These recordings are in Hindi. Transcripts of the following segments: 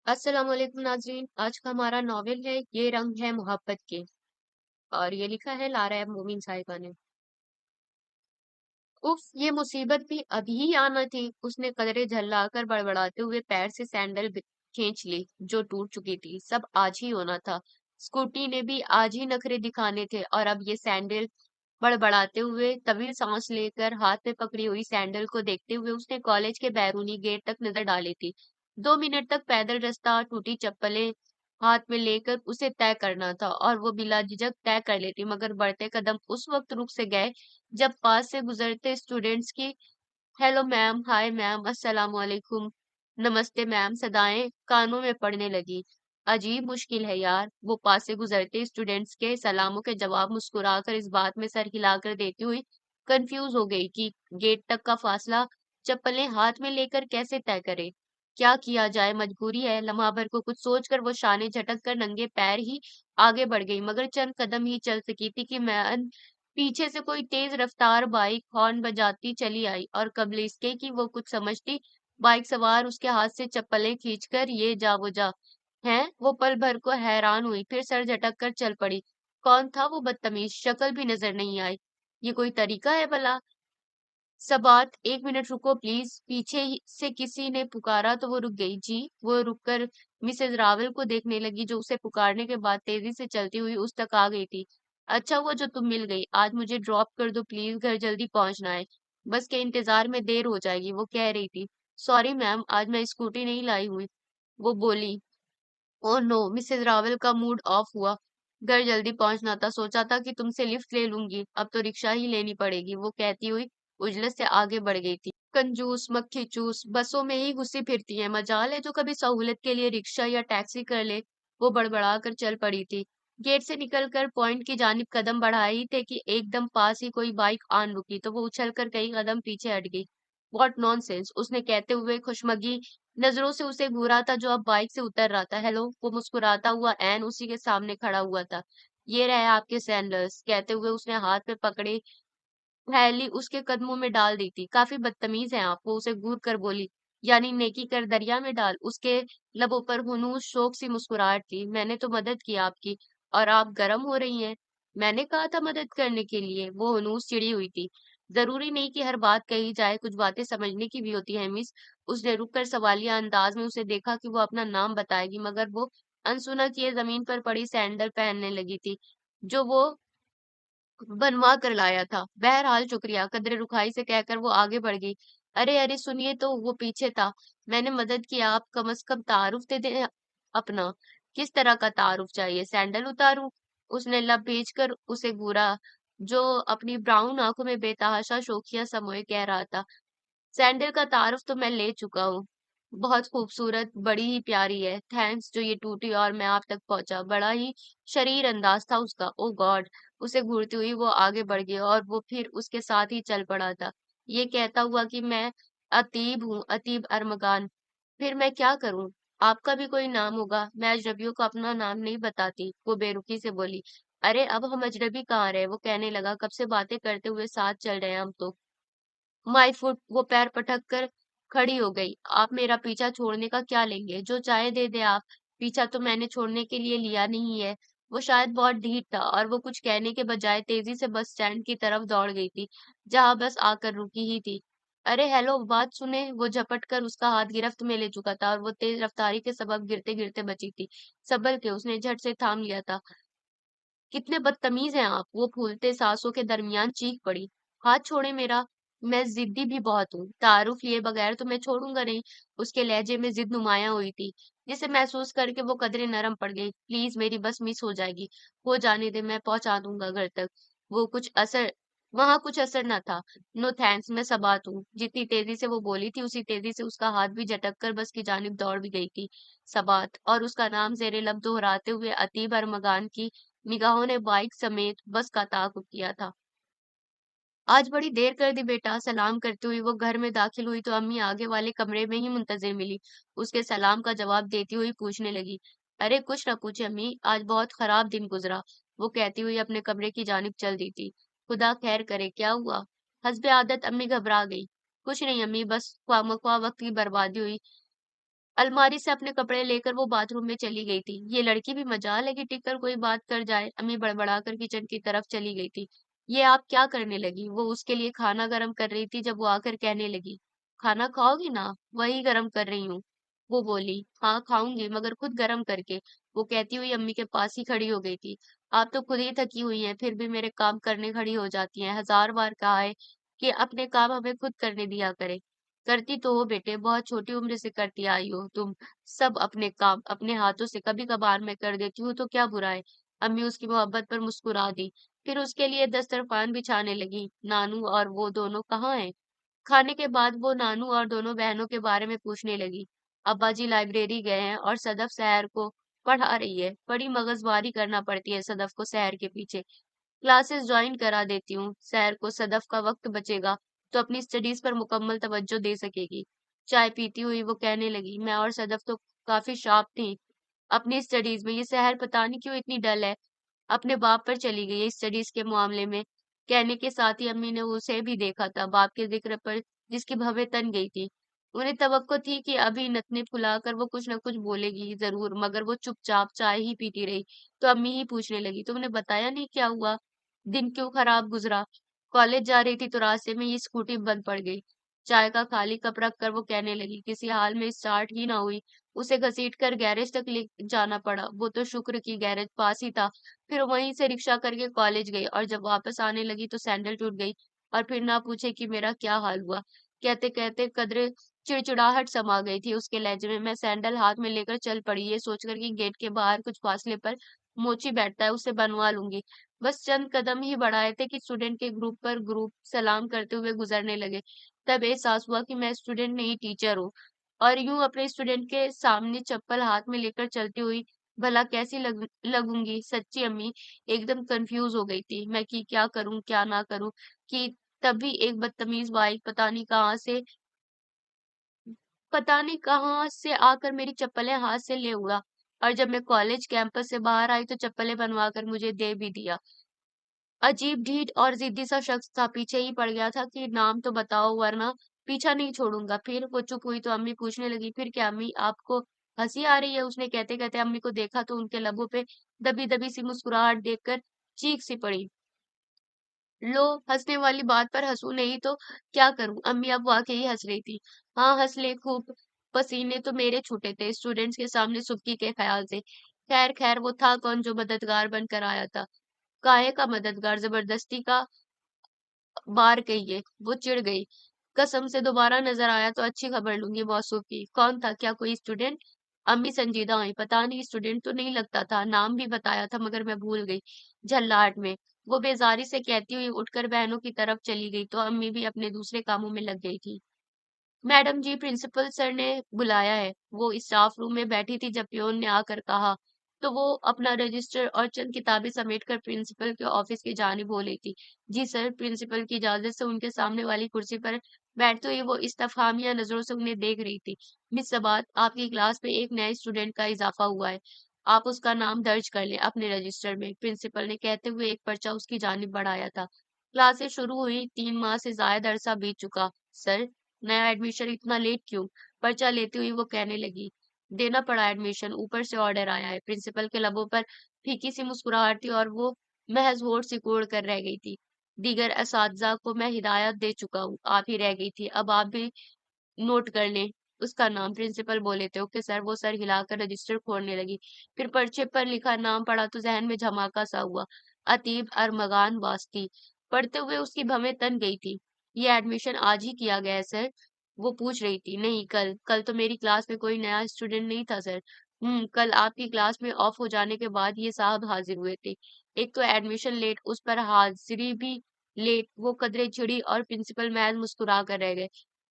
अस्सलाम वालेकुम नाजरीन। आज का हमारा नॉवेल है ये रंग है मोहब्बत के। और ये लिखा है लारा मोमिन साहिबा ने। उफ, ये मुसीबत भी अभी ही आना थी। उसने कदरे झल्लाकर बड़बड़ाते हुए पैर से सैंडल खींच ली जो टूट चुकी थी। सब आज ही होना था। स्कूटी ने भी आज ही नखरे दिखाने थे और अब ये सैंडल। बड़बड़ाते हुए तवील सांस लेकर हाथ में पकड़ी हुई सैंडल को देखते हुए उसने कॉलेज के बैरूनी गेट तक नजर डाली थी। 2 मिनट तक पैदल रास्ता टूटी चप्पलें हाथ में लेकर उसे तय करना था और वो बिला झिझक तय कर लेती, मगर बढ़ते कदम उस वक्त रुक से गए जब पास से गुजरते स्टूडेंट्स की हेलो मैम, हाय मैम, अस्सलाम वालेकुम, नमस्ते मैम सदाएं कानों में पड़ने लगी। अजीब मुश्किल है यार, वो पास से गुजरते स्टूडेंट्स के सलामों के जवाब मुस्कुराकर इस बात में सर हिलाकर देती हुई कंफ्यूज हो गई कि गेट तक का फासला चप्पलें हाथ में लेकर कैसे तय करे। क्या किया जाए, मजबूरी है। लम्हा भर को कुछ सोचकर वो शाने झटक कर नंगे पैर ही आगे बढ़ गई, मगर चंद कदम ही चल सकी थी कि मैन पीछे से कोई तेज रफ्तार बाइक हॉर्न बजाती चली आई और कबल इसके कि वो कुछ समझती, बाइक सवार उसके हाथ से चप्पलें खींचकर ये जा वो जा हैं। वो पल भर को हैरान हुई, फिर सर झटक कर चल पड़ी। कौन था वो बदतमीज? शक्ल भी नजर नहीं आई। ये कोई तरीका है भला? सबात, 1 मिनट रुको प्लीज, पीछे से किसी ने पुकारा तो वो रुक गई। जी। वो रुककर मिसेज रावल को देखने लगी जो उसे पुकारने के बाद तेजी से चलती हुई उस तक आ गई थी। अच्छा हुआ जो तुम मिल गई। आज मुझे ड्रॉप कर दो प्लीज, घर जल्दी पहुंचना है। बस के इंतजार में देर हो जाएगी, वो कह रही थी। सॉरी मैम, आज मैं स्कूटी नहीं लाई हुई, वो बोली। ओह नो, मिसेज रावल का मूड ऑफ हुआ। घर जल्दी पहुंचना था, सोचा था कि तुमसे लिफ्ट ले लूंगी, अब तो रिक्शा ही लेनी पड़ेगी, वो कहती हुई उजलत से आगे बढ़ गई थी। कंजूस मक्खी चूस, बसों में ही घुसी फिरती है, मजाल है जो कभी सहूलत के लिए रिक्शा या टैक्सी कर ले। वो बड़बड़ा कर चल पड़ी थी। गेट से निकलकर पॉइंट की जानिब कदम बढ़ाए ही थे कि एकदम पास ही कोई बाइक आन रुकी तो वो उछलकर कई कदम पीछे हट गई। व्हाट नॉनसेंस, उसने कहते हुए खुशमगी नजरों से उसे घूरा था जो अब बाइक से उतर रहा था। हेलो, वो मुस्कुराता हुआ एन उसी के सामने खड़ा हुआ था। ये रहे आपके सैंडल्स, कहते हुए उसने हाथ में पकड़े थैली उसके कदमों में डाल दी थी। काफी बदतमीज हैं आप, वो उसे घूर कर बोली। यानी नेकी कर दरिया में डाल। उसके लबों पर हुनूस शोक सी मुस्कुराहट थी। मैंने तो मदद की आपकी और आप गर्म हो रही हैं। मैंने कहा था मदद करने के लिए, वो हुनूस चिड़ी हुई थी। जरूरी नहीं कि हर बात कही जाए, कुछ बातें समझने की भी होती है मिस। उसने रुक कर सवालिया अंदाज में उसे देखा कि वो अपना नाम बताएगी, मगर वो अनसुना किए जमीन पर पड़ी सैंडल पहनने लगी थी जो वो बनवा कर लाया था। बहरहाल शुक्रिया, कदरे रुखाई से कहकर वो आगे बढ़ गई। अरे अरे सुनिए तो, वो पीछे था। मैंने मदद की, आप कम से कम तारुफ दे दें अपना। किस तरह का तारुफ चाहिए? सैंडल उतारूं? उसने लब भेज कर उसे घूरा जो अपनी ब्राउन आंखों में बेतहाशा शोखिया समोए कह रहा था। सैंडल का तारुफ तो मैं ले चुका हूँ। बहुत खूबसूरत, बड़ी ही प्यारी है, थैंक्स जो ये टूटी और मैं आप तक पहुंचा। बड़ा ही शरीर अंदाज था उसका। ओ गॉड, उसे घूरती हुई वो आगे बढ़ गई और वो फिर उसके साथ ही चल पड़ा था, ये कहता हुआ कि मैं अतीब हूँ, अतीब अरमगान। फिर मैं क्या करूं? आपका भी कोई नाम होगा, मैं अजनबियों को अपना नाम नहीं बताती, वो बेरुखी से बोली। अरे अब हम अजनबी कहाँ रहे, वो कहने लगा। कब से बातें करते हुए साथ चल रहे हैं हम तो। माय फुट, वो पैर पटक कर खड़ी हो गई। आप मेरा पीछा छोड़ने का क्या लेंगे? जो चाहे दे दे आप। पीछा तो मैंने छोड़ने के लिए लिया नहीं है। वो शायद बहुत ढीठ था और वो कुछ कहने के बजाय तेजी से बस स्टैंड की तरफ दौड़ गई थी जहां बस आकर रुकी ही थी। अरे हेलो, बात सुने। वो झपट कर उसका हाथ गिरफ्त में ले चुका था और वो तेज रफ्तारी के सबब गिरते गिरते बची थी। संभल के उसने झट से थाम लिया था। कितने बदतमीज हैं आप, वो फूलते सांसों के दरमियान चीख पड़ी। हाथ छोड़े मेरा, मैं जिद्दी भी बहुत हूँ, तारुफ लिए बगैर तो मैं छोड़ूंगा नहीं। उसके लहजे में जिद नुमाया हुई थी जिसे महसूस करके वो कदरे नरम पड़ गई। प्लीज, मेरी बस मिस हो जाएगी, हो जाने दे, मैं पहुंचा दूंगा घर तक। वो कुछ असर वहां कुछ असर न था। नो थैंक्स, मैं सबात हूँ। जितनी तेजी से वो बोली थी उसी तेजी से उसका हाथ भी झटक कर बस की जानिब दौड़ भी गई थी। सबात, और उसका नाम जेरे लब दोहराते हुए अतीब अरमगान की निगाहों ने बाइक समेत बस का ताक़ुब किया था। आज बड़ी देर कर दी बेटा, सलाम करती हुई वो घर में दाखिल हुई तो अम्मी आगे वाले कमरे में ही मुंतजिर मिली। उसके सलाम का जवाब देती हुई पूछने लगी। अरे कुछ ना पूछे अम्मी, आज बहुत खराब दिन गुजरा, वो कहती हुई अपने कमरे की जानिब चल दी थी। खुदा खैर करे, क्या हुआ? हस्बे आदत अम्मी घबरा गई। कुछ नहीं अम्मी, बस ख्वामख्वाह वक्त की बर्बादी हुई। अलमारी से अपने कपड़े लेकर वो बाथरूम में चली गई थी। ये लड़की भी मजाल है कि टिक कर कोई बात कर जाए। अम्मी बड़बड़ाकर किचन की तरफ चली गई थी। ये आप क्या करने लगी? वो उसके लिए खाना गरम कर रही थी जब वो आकर कहने लगी, खाना खाओगी ना? वही गरम कर रही हूँ। वो बोली, हाँ खाऊंगी, मगर खुद गरम करके। वो कहती हुई अम्मी के पास ही खड़ी हो गई थी। आप तो खुद ही थकी हुई हैं, फिर भी मेरे काम करने खड़ी हो जाती हैं। 1000 बार कहा है कि अपने काम हमें खुद करने दिया करें। करती तो हो बेटे, बहुत छोटी उम्र से करती आई हो तुम सब अपने काम अपने हाथों से। कभी कभार मैं कर देती हूँ तो क्या बुरा है? अम्मी उसकी मोहब्बत पर मुस्कुरा दी। फिर उसके लिए दस्तरखान बिछाने लगी। नानू और वो दोनों कहाँ हैं? खाने के बाद वो नानू और दोनों बहनों के बारे में पूछने लगी। अब्बा जी लाइब्रेरी गए हैं और सदफ शहर को पढ़ा रही है। बड़ी मगजमारी करना पड़ती है सदफ को शहर के पीछे। क्लासेस ज्वाइन करा देती हूँ। सैर को सदफ का वक्त बचेगा तो अपनी स्टडीज पर मुकम्मल तवज्जो दे सकेगी। चाय पीती हुई वो कहने लगी, मैं और सदफ तो काफी शार्प थी अपनी स्टडीज में। ये शहर पता नहीं क्यों इतनी डल है। अपने बाप पर चली गई है स्टडीज के मामले में। कहने के साथ ही अम्मी ने उसे भी देखा था, बाप के जिक्र पर जिसकी भवें तन गई थी। उन्हें तवक्को थी कि अभी नथने फुलाकर वो कुछ न कुछ बोलेगी जरूर, मगर वो चुपचाप चाय ही पीती रही। तो अम्मी ही पूछने लगी, तुमने बताया नहीं क्या हुआ? दिन क्यों खराब गुजरा? कॉलेज जा रही थी तो रास्ते में ये स्कूटी बंद पड़ गई। चाय का खाली कप रख कर वो कहने लगी, किसी हाल में स्टार्ट ही ना हुई। उसे घसीट कर गैरेज तक ले जाना पड़ा। वो तो शुक्र की गैरेज पास ही था। फिर वहीं से रिक्शा करके कॉलेज गई और जब वापस आने लगी तो सैंडल टूट गई। और फिर ना पूछे कि मेरा क्या हाल हुआ। कहते कहते कदरे चिड़चिड़ाहट समा गई थी उसके लहजे में। मैं सैंडल हाथ में लेकर चल पड़ी, ये सोचकर कि गेट के बाहर कुछ फासले पर मोची बैठता है, उससे बनवा लूंगी। बस चंद कदम ही बढ़ाए थे कि स्टूडेंट के ग्रुप पर ग्रुप सलाम करते हुए गुजरने लगे। तब एहसास हुआ कि मैं स्टूडेंट नहीं टीचर हूँ। और यूं अपने स्टूडेंट के सामने चप्पल हाथ में लेकर चलती हुई भला कैसी लगूंगी? सच्ची अम्मी एकदम कंफ्यूज हो गई थी मैं कि क्या करूं क्या ना करूं। कि तभी एक बदतमीज बाइक पता नहीं कहाँ से आकर मेरी चप्पलें हाथ से ले उड़ा। और जब मैं कॉलेज कैंपस से बाहर आई तो चप्पलें बनवा कर मुझे दे भी दिया। अजीब ढीठ और जिद्दी सा शख्स था, पीछे ही पड़ गया था कि नाम तो बताओ वरना पीछा नहीं छोड़ूंगा। फिर वो चुप हुई तो अम्मी पूछने लगी, फिर क्या अम्मी आपको हंसी आ रही है? उसने कहते कहते अम्मी को देखा तो उनके लबों पे दबी दबी सी मुस्कुराहट देखकर चीख सी पड़ी। लो, हंसने वाली बात पर हंसू नहीं तो क्या करूं? अम्मी अब वाकई हंस रही थी। हाँ हंस ले खूब। पसीने तो मेरे छूटे थे स्टूडेंट्स के सामने सुबकी के ख्याल से। खैर खैर, वो था कौन जो मददगार बनकर आया था? काहे का मददगार? जबरदस्ती का बार कहिए। वो चिढ़ गई। कसम से दोबारा नजर आया तो अच्छी खबर लूंगी मौसू की। कौन था? क्या कोई स्टूडेंट? अम्मी संजीदा हुई। पता नहीं, स्टूडेंट तो नहीं लगता था, नाम भी बताया था मगर मैं भूल गई झल्लाहट में। वो बेजारी से कहती हुई उठकर बहनों की तरफ चली गई तो अम्मी भी अपने दूसरे कामों में लग गई थी। मैडम जी, प्रिंसिपल सर ने बुलाया है। वो स्टाफ रूम में बैठी थी जब पियोन ने आकर कहा। तो वो अपना रजिस्टर और चंद किताबें समेटकर प्रिंसिपल के ऑफिस की जानिब हो रही थी। जी सर। प्रिंसिपल की इजाजत से उनके सामने वाली कुर्सी पर बैठते हुए वो इस्तफहामिया नजरों से उन्हें देख रही थी। मिस सबात, आपकी क्लास में एक नए स्टूडेंट का इजाफा हुआ है। आप उसका नाम दर्ज कर लें अपने रजिस्टर में, प्रिंसिपल ने कहते हुए एक पर्चा उसकी जानिब बढ़ाया था। क्लासेस शुरू हुई, 3 माह से ज्यादा अरसा बीत चुका। सर, नया एडमिशन इतना लेट क्यों? पर्चा लेते हुए वो कहने लगी, देना पड़ा एडमिशन, ऊपर से ऑर्डर आया है। प्रिंसिपल के लबों पर फीकी सी मुस्कुराहट थी और वो महज होठ सिकोड़ कर रह गई थी। दीगर असातिज़ा को मैं हिदायत दे चुका हूँ, आप ही रह गई थी, अब आप भी नोट कर लें उसका नाम। प्रिंसिपल बोले थे। Okay sir. वो सर हिलाकर रजिस्टर खोलने लगी। फिर पर्चे पर लिखा नाम पढ़ा तो जहन में धमाका सा हुआ। अतीब अरमगान वास्ती। पढ़ते हुए उसकी भवें तन गई थी। ये एडमिशन आज ही किया गया है सर? वो पूछ रही थी। नहीं, कल। कल तो मेरी क्लास में कोई नया स्टूडेंट नहीं था सर। कल आपकी क्लास में ऑफ हो जाने के बाद ये साहब हाजिर हुए थे। एक तो एडमिशन लेट, उस पर हाजिरी भी लेट। वो कदरे चिड़ी और प्रिंसिपल महज मुस्कुरा कर रह गए।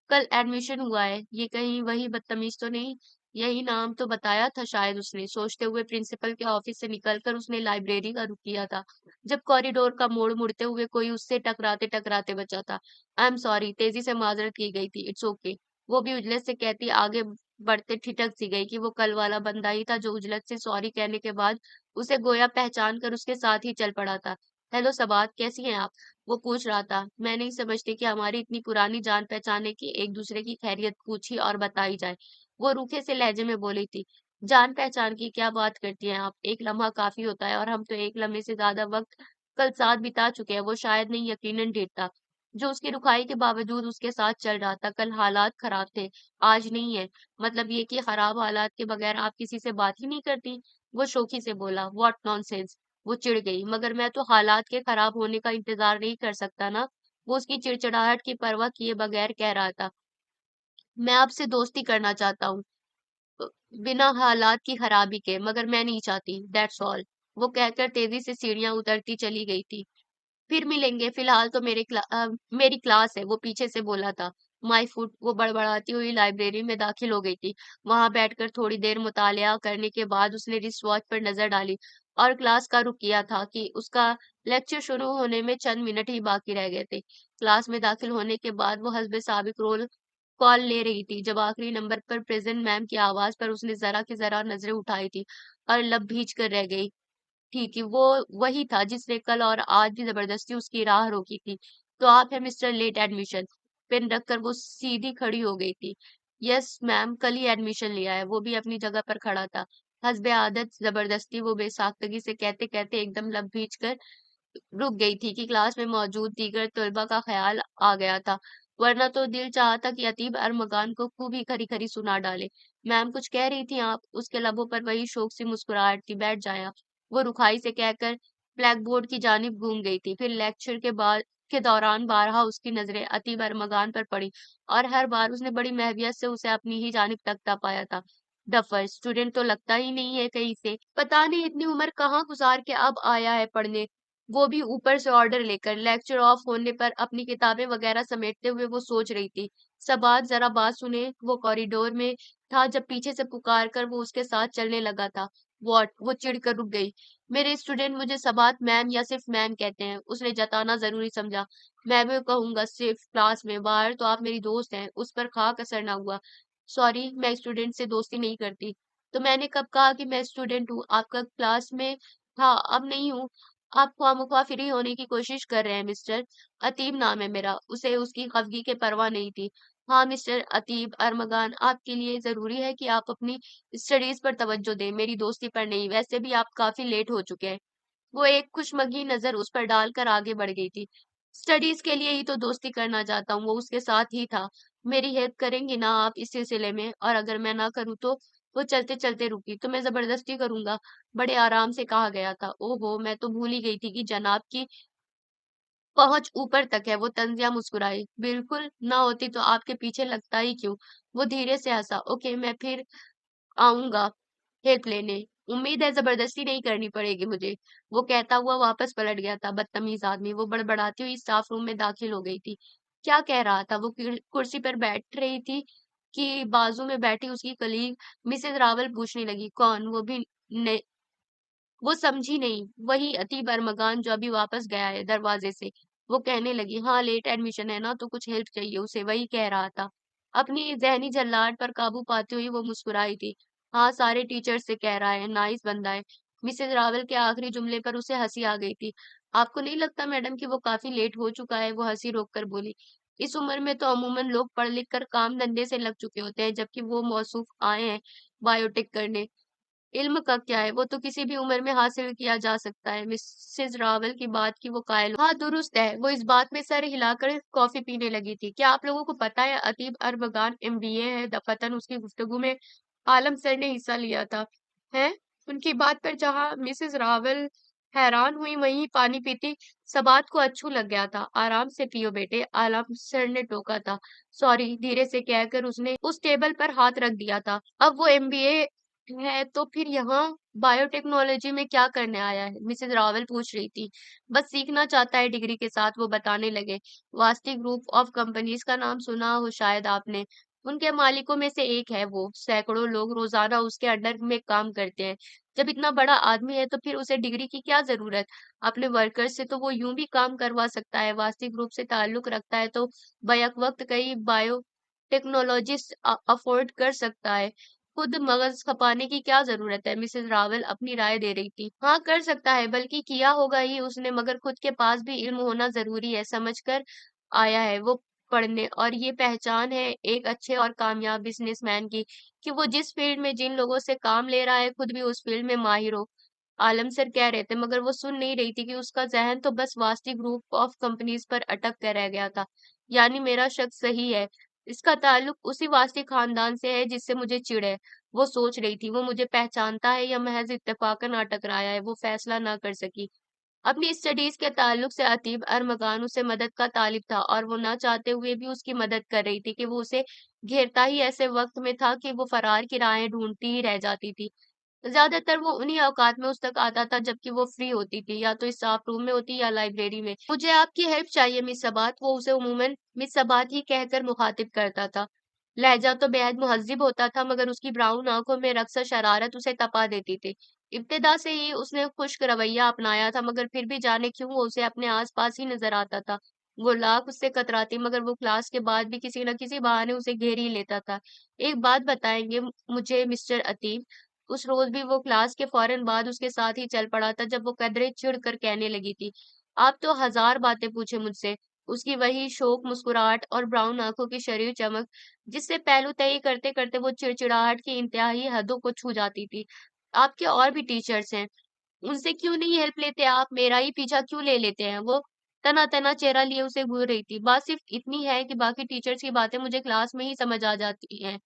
कल एडमिशन हुआ है, ये कहीं वही बदतमीज तो नहीं? यही नाम तो बताया था शायद उसने। सोचते हुए प्रिंसिपल के ऑफिस से निकलकर उसने लाइब्रेरी का रुख किया था जब कॉरिडोर का मोड़ मुड़ते हुए कोई उससे टकराते टकराते बचा था। आई एम सॉरी, तेजी से माजरत की गई थी। इट्स ओके, वो भी उजलत से कहती आगे बढ़ते ठिठक सी गई कि वो कल वाला बंदा ही था जो उजलत से सॉरी कहने के बाद उसे गोया पहचान कर उसके साथ ही चल पड़ा था। हेलो सबात, कैसी हैं आप? वो पूछ रहा था। मैं नहीं समझती कि हमारी इतनी पुरानी जान पहचाने की एक दूसरे की खैरियत पूछी और बताई जाए। वो रूखे से लहजे में बोली थी। जान पहचान की क्या बात करती हैं आप? एक लम्हा काफी होता है और हम तो एक लम्हे से ज्यादा वक्त कल साथ बिता चुके हैं। वो शायद नहीं, यकीनन ढेर था जो उसकी रुखाई के बावजूद उसके साथ चल रहा था। कल हालात खराब थे, आज नहीं है। मतलब ये कि खराब हालात के बगैर आप किसी से बात ही नहीं करती? वो शोखी से बोला। What nonsense! वो चिढ़ गई। मगर मैं तो हालात के खराब होने का इंतजार नहीं कर सकता ना। वो उसकी चिड़चिड़ाहट की परवाह किए बगैर कह रहा था। मैं आपसे दोस्ती करना चाहता हूँ, अ, बिना हालात की खराबी के, मगर मैं नहीं चाहती, दैट्स ऑल। वो कहकर तेजी से सीढ़ियां उतरती चली गई थी। फिर मिलेंगे, फिलहाल तो मेरी क्लास है, वो पीछे से बोला था। My foot! वो बड़बड़ाती हुई लाइब्रेरी में दाखिल हो गई थी। वहां बैठकर थोड़ी देर मुतालिया करने के बाद उसने रिस्ट वॉच पर नजर डाली और क्लास का रुख किया था कि उसका लेक्चर शुरू होने में चंद मिनट ही बाकी रह गए थे। क्लास में दाखिल होने के बाद वो हसबे साबिक रोल कॉल ले रही थी जब आखिरी नंबर पर प्रेजेंट मैम की आवाज पर उसने जरा की जरा नजरें उठाई थी और लब भींच कर रह गई। ठीक है, वो वही था जिसने कल और आज भी जबरदस्ती उसकी राह रोकी थी। तो आप है मिस्टर लेट एडमिशन? पेन रखकर वो सीधी खड़ी हो गई थी। यस मैम, कल ही एडमिशन लिया है। वो भी अपनी जगह पर खड़ा था। हस्बे आदत जबरदस्ती वो बेसाख्तगी से कहते कहते एकदम लब भींच कर रुक गई थी कि क्लास में मौजूद दीगर तलबा का ख्याल आ गया था। वरना तो दिल चाहा था कि अतीब अरमगान को खूब ही खरी खरी सुना डाले। मैम, कुछ कह रही थी आप? उसके लबों पर वही शोक सी मुस्कुराहट थी। बैठ जाए आप। वो रुखाई से कहकर ब्लैक बोर्ड की जानिब घूम गई थी। फिर लेक्चर के दौरान बारहा उसकी नजरें अतीब अरमगान पर पड़ी और हर बार उसने बड़ी महवियत से उसे अपनी ही जानिब तकता पाया था। डफर स्टूडेंट तो लगता ही नहीं है कहीं से। पता नहीं इतनी उम्र कहाँ गुजार के अब आया है पढ़ने, वो भी ऊपर से ऑर्डर लेकर। लेक्चर ऑफ होने पर अपनी किताबें वगैरह समेटते हुए वो सोच रही थी। सबात, जरा बात सुने। वो कॉरिडोर में था जब पीछे से पुकार कर वो उसके साथ चलने लगा था। वॉट! वो चिढ़ कर रुक गई। मेरे स्टूडेंट मुझे सबात मैम या सिर्फ मैम कहते हैं, उसने जताना जरूरी समझा। मैं भी कहूंगा सिर्फ क्लास में, बाहर तो आप मेरी दोस्त हैं, उस पर खाक असर ना हुआ। सॉरी, मैं स्टूडेंट से दोस्ती नहीं करती। तो मैंने कब कहा कि मैं स्टूडेंट हूँ? आपका क्लास में था, अब नहीं हूँ। आप ख्वामख्वाह फ्री होने की कोशिश कर रहे हैं मिस्टर। अतीब नाम है मेरा। उसे उसकी खफगी के परवाह नहीं थी। हाँ मिस्टर अतीब अरमगान, आपके लिए जरूरी है कि आप अपनी स्टडीज पर तवज्जो दें, मेरी दोस्ती पर नहीं। वैसे भी आप काफी लेट हो चुके हैं। वो एक खुशमगी नजर उस पर डालकर आगे बढ़ गई थी। स्टडीज के लिए ही तो दोस्ती करना चाहता हूँ। वो उसके साथ ही था। मेरी हेल्प करेंगी ना आप इस सिलसिले में? और अगर मैं ना करूँ तो? वो चलते चलते रुकी। तो मैं जबरदस्ती करूंगा? बड़े आराम से कहा गया था। ओहो, मैं तो भूल ही गई थी कि जनाब की पहुंच ऊपर तक है। वो तंजिया मुस्कुराई। बिल्कुल ना होती तो आपके पीछे लगता ही क्यों? वो धीरे से हंसा। ओके, मैं फिर आऊंगा हेल्प लेने। उम्मीद है जबरदस्ती नहीं करनी पड़ेगी मुझे। वो कहता हुआ वापस पलट गया था। बदतमीज आदमी! वो बड़बड़ाती हुई स्टाफ रूम में दाखिल हो गई थी। क्या कह रहा था वो? कुर्सी पर बैठ रही थी कि बाजू में बैठी उसकी कलीग मिसेस रावल पूछने लगी। कौन? वो भी ने, वो समझी नहीं। वही अतीब अरमगान जो अभी वापस गया है दरवाजे से। वो कहने लगी। हाँ, लेट एडमिशन है ना, तो कुछ हेल्प चाहिए उसे, वही कह रहा था। अपनी जहनी झल्लाहट पर काबू पाते हुए वो मुस्कुराई थी। हाँ, सारे टीचर से कह रहा है, नाइस बंदा है। मिसेस रावल के आखिरी जुमले पर उसे हंसी आ गई थी। आपको नहीं लगता मैडम कि वो काफी लेट हो चुका है? वो हंसी रोक कर बोली। इस उम्र में तो अमूमन लोग पढ़ लिख कर काम धंधे से लग चुके होते हैं, जबकि वो मौसूफ आए हैं बायोटेक करने। इल्म का क्या है, वो तो किसी भी उम्र में हासिल किया जा सकता है। मिसेस रावल की बात की वो कायल हाँ, दुरुस्त है। वो इस बात में सर हिलाकर कॉफी पीने लगी थी। क्या आप लोगों को पता है अतीब अरबगान एमबीए है? दफतन उसकी गुफ्तगू में आलम सर ने हिस्सा लिया था। है? उनकी बात पर जहां मिसेस रावल हैरान हुई, वहीं पानी पीती सबात को अच्छू लग गया था। आराम से पियो बेटे, आलम सर ने टोका था। सॉरी, धीरे से कहकर उसने उस टेबल पर हाथ रख दिया था। अब वो एमबीए है तो फिर यहाँ बायोटेक्नोलॉजी में क्या करने आया है? मिसेस रावल पूछ रही थी। बस सीखना चाहता है डिग्री के साथ, वो बताने लगे। वास्ती ग्रुप ऑफ कंपनीज का नाम सुना हो शायद आपने। उनके मालिकों में से एक है वो। सैकड़ों लोग रोजाना उसके अंडर में काम करते हैं। जब इतना बड़ा आदमी है तो फिर उसे डिग्री की क्या जरूरत? अपने वर्कर्स से तो वो यूं भी काम करवा सकता है। वास्ती ग्रुप से ताल्लुक रखता है तो बैक वक्त कई बायो टेक्नोलॉजिस्ट अफोर्ड कर सकता है। खुद मगज खपाने की क्या जरूरत है? मिसेस रावल अपनी राय दे रही थी। हाँ, कर सकता है, बल्कि किया होगा ही उसने, मगर खुद के पास भी इल्म होना जरूरी है, समझ कर आया है वो। पढ़ने, और ये पहचान है एक अच्छे और कामयाब बिज़नेसमैन की कि वो जिस फ़ील्ड में जिन लोगों से काम ले रहा है, खुद भी उस फ़ील्ड में माहिर हो। आलम सर कह रहे थे, मगर वो सुन नहीं रही थी कि उसका ज़हन तो बस वास्ती ग्रुप ऑफ कंपनीज़ पर अटक कर रह गया था। यानी मेरा शक सही है। इसका ताल्लुक उसी वास्ती खानदान से है जिससे मुझे चिढ़ है। वो सोच रही थी, वो मुझे पहचानता है या महज़ इत्तेफ़ाकन अटक रहा है, वो फ़ैसला ना कर सकी। अपनी स्टडीज़ के ताल्लुक से अतीब अरमगान उसे मदद का तालिब था, और वो ना चाहते हुए भी उसकी मदद कर रही थी कि वो उसे घेरता ही ऐसे वक़्त में था कि वो फ़रार की राहें ढूँढती ही रह जाती थी। ज़्यादातर वो उन्हीं औकात में उस तक आता था जबकि वो फ्री होती थी, या तो स्टाफ रूम में होती या लाइब्रेरी में। मुझे आपकी हेल्प चाहिए मिस सबात, वो उसे उमूमन मिस सबात ही कहकर मुखातिब करता था। लहजा तो बेहद मुहज़्ज़िब होता था, मगर उसकी ब्राउन आँखों में रक़्स शरारत उसे तपा देती थी। इब्तिदा से ही उसने खुश्क रवैया अपनाया था, मगर फिर भी जाने क्यों वो उसे अपने आस-पास ही नज़र आता था। वो लाख उससे कतराती, मगर वो क्लास के बाद भी किसी न किसी बहाने उसे घेर ही लेता था। एक बात बताएँगे मुझे मिस्टर अतीब? उस रोज़ भी वो क्लास के फ़ौरन बाद उसके साथ ही चल पड़ा था जब वो कदरे चिढ़ कर कहने लगी थी, "आप तो हज़ार बातें पूछे मुझसे।" उसकी वही शोख मुस्कुराहट और ब्राउन आँखों की शरीर चमक, जिससे पहलू तय करते-करते वो चिड़चिड़ाहट की इंतहाई हदों को छू जाती थी। "आपके और भी टीचर्स हैं, उनसे क्यों नहीं हेल्प लेते आप? मेरा ही पीछा क्यों ले लेते हैं?" वो तना-तना चेहरा लिए उसे घूर रही थी। "बात सिर्फ़ इतनी है कि बाकी टीचर्स की बातें मुझे क्लास में ही समझ आ जाती हैं।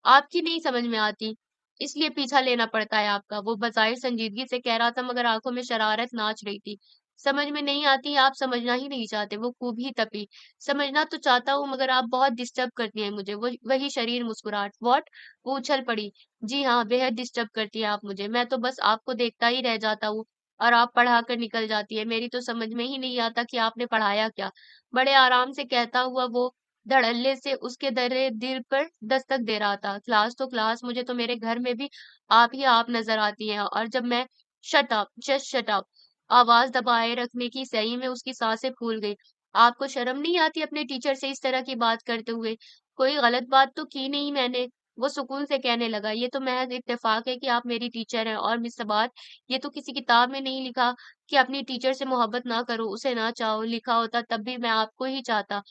आपकी नहीं समझ में आती, इसलिए पीछा लेना पड़ता है आपका।" वो बज़ाहिर संजीदगी से कह रहा था, मगर आँखों में शरारत नाच रही थी। "समझ में नहीं आती, आप समझना ही नहीं चाहते।" वो खूब ही तपी। "समझना तो चाहता हूँ, मगर आप बहुत डिस्टर्ब करती हैं मुझे।" वही शरीर मुस्कुराहट। "व्हाट?" वो उछल पड़ी। "जी हाँ, बेहद डिस्टर्ब करती हैं आप मुझे। मैं तो बस आपको देखता ही रह जाता हूँ, और आप पढ़ा कर निकल जाती हैं। मेरी तो समझ में ही नहीं आता कि आपने पढ़ाया क्या?" बड़े आराम से कहता हुआ वो धड़ल्ले से उसके दर्रे दिल पर दस्तक दे रहा था। "क्लास तो क्लास, मुझे तो मेरे घर में भी आप ही आप नज़र आती हैं, और जब मैं" "shut up! Just shut up!" आवाज़ दबाए रखने की सही में उसकी साँसें फूल गईं। "आपको शर्म नहीं आती अपने टीचर से इस तरह की बात करते हुए? कोई गलत बात तो की नहीं मैंने।" वो सुकून से कहने लगा, "ये तो महज़ इत्तेफ़ाक है कि आप मेरी टीचर हैं, और मिस सबात, ये तो किसी किताब में नहीं लिखा कि अपनी टीचर से मोहब्बत ना करो, उसे ना चाहो। लिखा होता तब भी मैं आपको ही चाहता।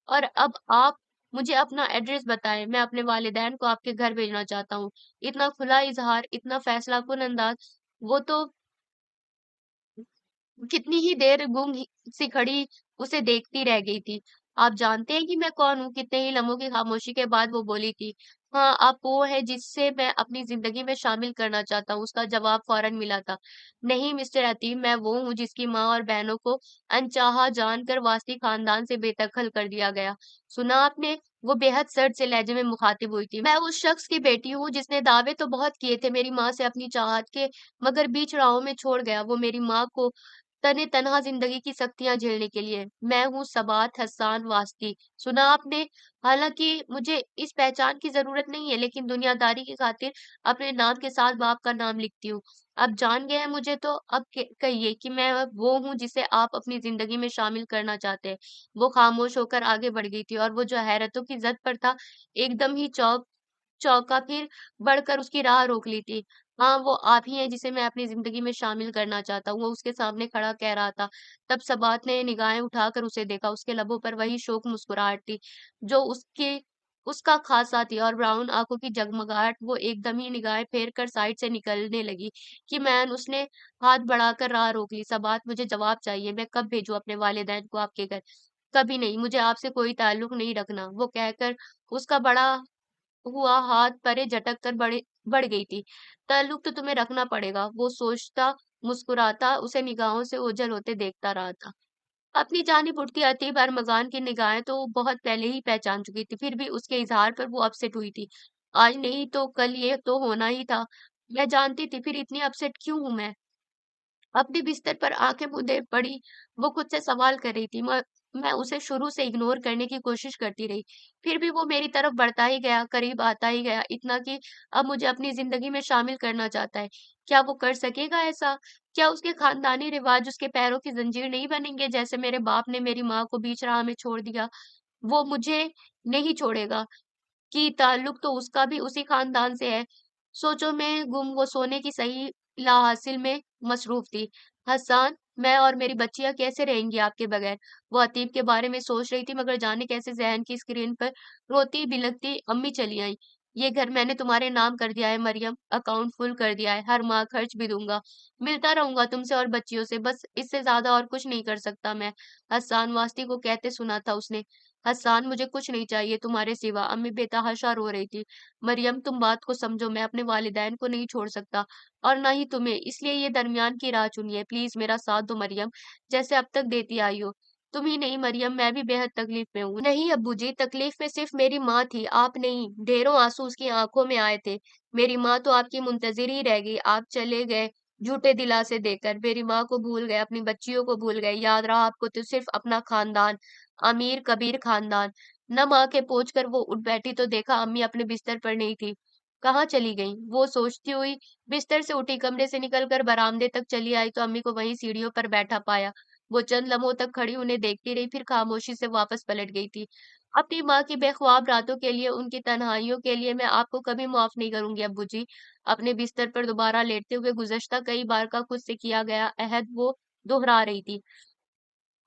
और अब आप मुझे अपना एड्रेस बताएँ, मैं अपने वालिदैन को आपके घर भेजना चाहता हूँ।" इतना खुला इज़हार, इतना फ़ैसलाकुन अंदाज़, वो तो कितनी ही देर गुम सी खड़ी उसे देखती रह गई थी। "आप जानते हैं कि मैं कौन हूँ?" कितने ही लम्हों की खामोशी के बाद वो बोली थी। "हाँ, आप वो हैं जिसे मैं अपनी ज़िंदगी में शामिल करना चाहता हूँ।" उसका जवाब फ़ौरन मिला था। "नहीं मिस्टर अतीम, मैं वो हूँ जिसकी माँ और बहनों को अनचाहा जानकर वास्ती ख़ानदान से बेदख़ल कर दिया गया। सुना आपने?" वो बेहद सर्द से लहजे में मुख़ातिब हुई थी। "मैं उस शख़्स की बेटी हूँ जिसने दावे तो बहुत किए थे मेरी माँ से अपनी चाहत के, मगर बीच राहों में छोड़ गया। वो मेरी माँ को तने-तनहा ज़िंदगी की सख्तियाँ झेलने के लिए। मैं हूँ सबात हसन वास्ती। सुना आपने? हालाँकि मुझे इस पहचान की ज़रूरत नहीं है, लेकिन दुनियादारी की खातिर अपने नाम के साथ बाप का नाम लिखती हूँ। अब जान गए हैं मुझे, तो अब कहिए कि मैं वो हूँ जिसे आप अपनी ज़िंदगी में शामिल करना चाहते हैं।" वो खामोश होकर आगे बढ़ गई थी, और वो जो हैरतों की ज़द पर था, एकदम ही चौका, फिर बढ़कर उसकी राह रोक ली थी। "हाँ, वो आप ही हैं जिसे मैं अपनी ज़िंदगी में शामिल करना चाहता हूँ।" वो उसके सामने खड़ा कह रहा था। तब सबात ने निगाहें उठाकर उसे देखा। उसके लबों पर वही शोख मुस्कुराहट थी, जो उसका ख़ासा थी, और ब्राउन आँखों की जगमगाहट। वो एकदम ही निगाहें फेर कर साइड से निकलने लगी कि मैन उसने हाथ बढ़ाकर राह रोक ली। "सबात, मुझे जवाब चाहिए। मैं कब भेजूँ अपने वालिदैन को आपके घर?" "कभी नहीं, मुझे आपसे कोई ताल्लुक नहीं रखना।" वो कहकर उसका बड़ा हुआ हाथ परे झटक कर बढ़ गई थी। "ताल्लुक तो तुम्हें रखना पड़ेगा।" वो सोचता, मुस्कुराता उसे निगाहों से ओझल होते देखता रहा था। अपनी जानिब उठती अतीब अरमज़ान की निगाहें तो वो बहुत पहले ही पहचान चुकी थी, फिर भी उसके इज़हार पर वो अपसेट हुई थी। "आज नहीं तो कल ये तो होना ही था। मैं जानती थी, फिर इतनी अपसेट क्यों हूँ मैं?" अपने बिस्तर पर आँखें मूंदे पड़ी, वो खुद से सवाल कर रही थी। मैं उसे शुरू से इग्नोर करने की कोशिश करती रही, फिर भी वो मेरी तरफ बढ़ता ही गया, करीब आता ही गया, इतना कि अब मुझे अपनी ज़िंदगी में शामिल करना चाहता है। क्या वो कर सकेगा ऐसा? क्या उसके ख़ानदानी रिवाज उसके पैरों की ज़ंजीर नहीं बनेंगे, जैसे मेरे बाप ने मेरी माँ को बीच राह में छोड़ दिया? वो मुझे नहीं छोड़ेगा। कि ताल्लुक तो उसका भी उसी खानदान से है। सोचों में गुम वो सोने की सही लाहासिल में मसरूफ़ थी। "हसन, मैं और मेरी बच्चियाँ कैसे रहेंगी आपके बगैर? वो अतीब के बारे में सोच रही थी मगर जाने कैसे ज़हन की स्क्रीन पर रोती बिलखती अम्मी चली आईं। ये घर मैंने तुम्हारे नाम कर दिया है मरियम, अकाउंट फुल कर दिया है, हर माह खर्च भी दूँगा। मिलता रहूँगा तुमसे और बच्चियों से, बस इससे ज़्यादा और कुछ नहीं कर सकता मैं। हस्सान वास्ती को कहते सुना था उसने। हस्सान मुझे कुछ नहीं चाहिए तुम्हारे सिवा। अम्मी बेतहाशा रो रही थी। मरियम तुम बात को समझो, मैं अपने वालिदैन को नहीं छोड़ सकता और ना ही तुम्हें, इसलिए ये दरमियान की राह चुनी है। प्लीज मेरा साथ दो मरियम, जैसे अब तक देती आई हो। तुम ही नहीं मरियम, मैं भी बेहद तकलीफ में हूँ। नहीं अब्बू जी, तकलीफ में सिर्फ मेरी माँ थी, आप नहीं। ढेरों आंसू उसकी आंखों में आए थे। मेरी माँ तो आपकी मुंतजिर ही रह गई। आप चले गए झूठे दिलासे देकर, मेरी माँ को भूल गए, अपनी बच्चियों को भूल गए। याद रहा आपको तो सिर्फ अपना खानदान, अमीर कबीर खानदान। नम आंखें पोंछ कर वो उठ बैठी तो देखा अम्मी अपने बिस्तर पर नहीं थी। कहाँ चली गईं? वो सोचती हुई बिस्तर से उठी, कमरे से निकलकर बरामदे तक चली आई तो अम्मी को वहीं सीढ़ियों पर बैठा पाया। वो चंद लम्हों तक खड़ी उन्हें देखती रही, फिर खामोशी से वापस पलट गई थी। अपनी माँ की बेख्वाब रातों के लिए, उनकी तन्हाइयों के लिए मैं आपको कभी माफ नहीं करूंगी अब्बू जी। अपने बिस्तर पर दोबारा लेटते हुए गुज़श्ता कई बार का खुद से किया गया अहद वो दोहरा रही थी।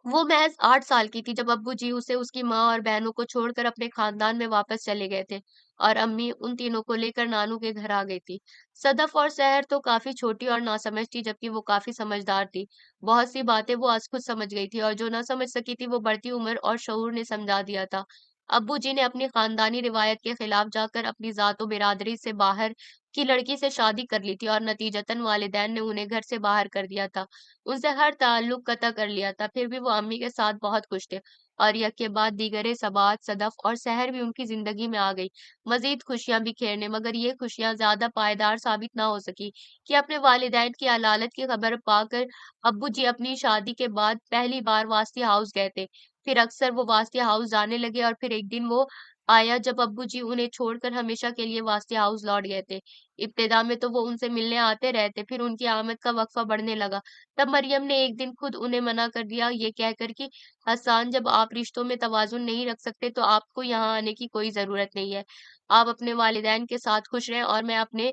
वो महज़ 8 साल की थी जब अब्बूजी उसे उसकी माँ और बहनों को छोड़कर अपने खानदान में वापस चले गए थे और अम्मी उन तीनों को लेकर नानू के घर आ गई थी। सदफ और सहर तो काफ़ी छोटी और नासमझ थी जबकि वो काफ़ी समझदार थी। बहुत सी बातें वो आज खुद समझ गई थी और जो ना समझ सकी थी वो बढ़ती उम्र और शऊर ने समझा दिया था। अब्बूजी ने अपनी खानदानी रिवायत के खिलाफ जाकर अपनी ज़ात बिरादरी से बाहर की लड़की से शादी कर ली थी और नतीजतन वालिदैन ने उन्हें घर से बाहर कर दिया था। उनसे हर ताल्लुक कतई कर लिया था, फिर भी वो अम्मी के साथ बहुत खुश थे और यक के बाद दीगरे सबात, सदफ और सहर भी उनकी ज़िंदगी में आ गई, मज़ीद खुशियाँ बिखेरने। मगर ये खुशियाँ ज़्यादा पायदार साबित ना हो सकी कि अपने वालिदैन की अलालत की खबर पाकर अब्बू जी अपनी शादी के बाद पहली बार वास्ती हाउस गए थे। फिर अक्सर वो वास्ती हाउस जाने लगे और फिर एक दिन वो आया जब अब्बू जी उन्हें छोड़कर हमेशा के लिए वास्ती हाउस लौट गए थे। इब्तिदा में तो वो उनसे मिलने आते रहते, फिर उनकी आमद का वक़्फ़ा बढ़ने लगा। तब मरियम ने एक दिन खुद उन्हें मना कर दिया, ये कहकर कि हसन, जब आप रिश्तों में तवाज़ुन नहीं रख सकते तो आपको यहाँ आने की कोई ज़रूरत नहीं है। आप अपने वालिदैन के साथ खुश रहें और मैं अपने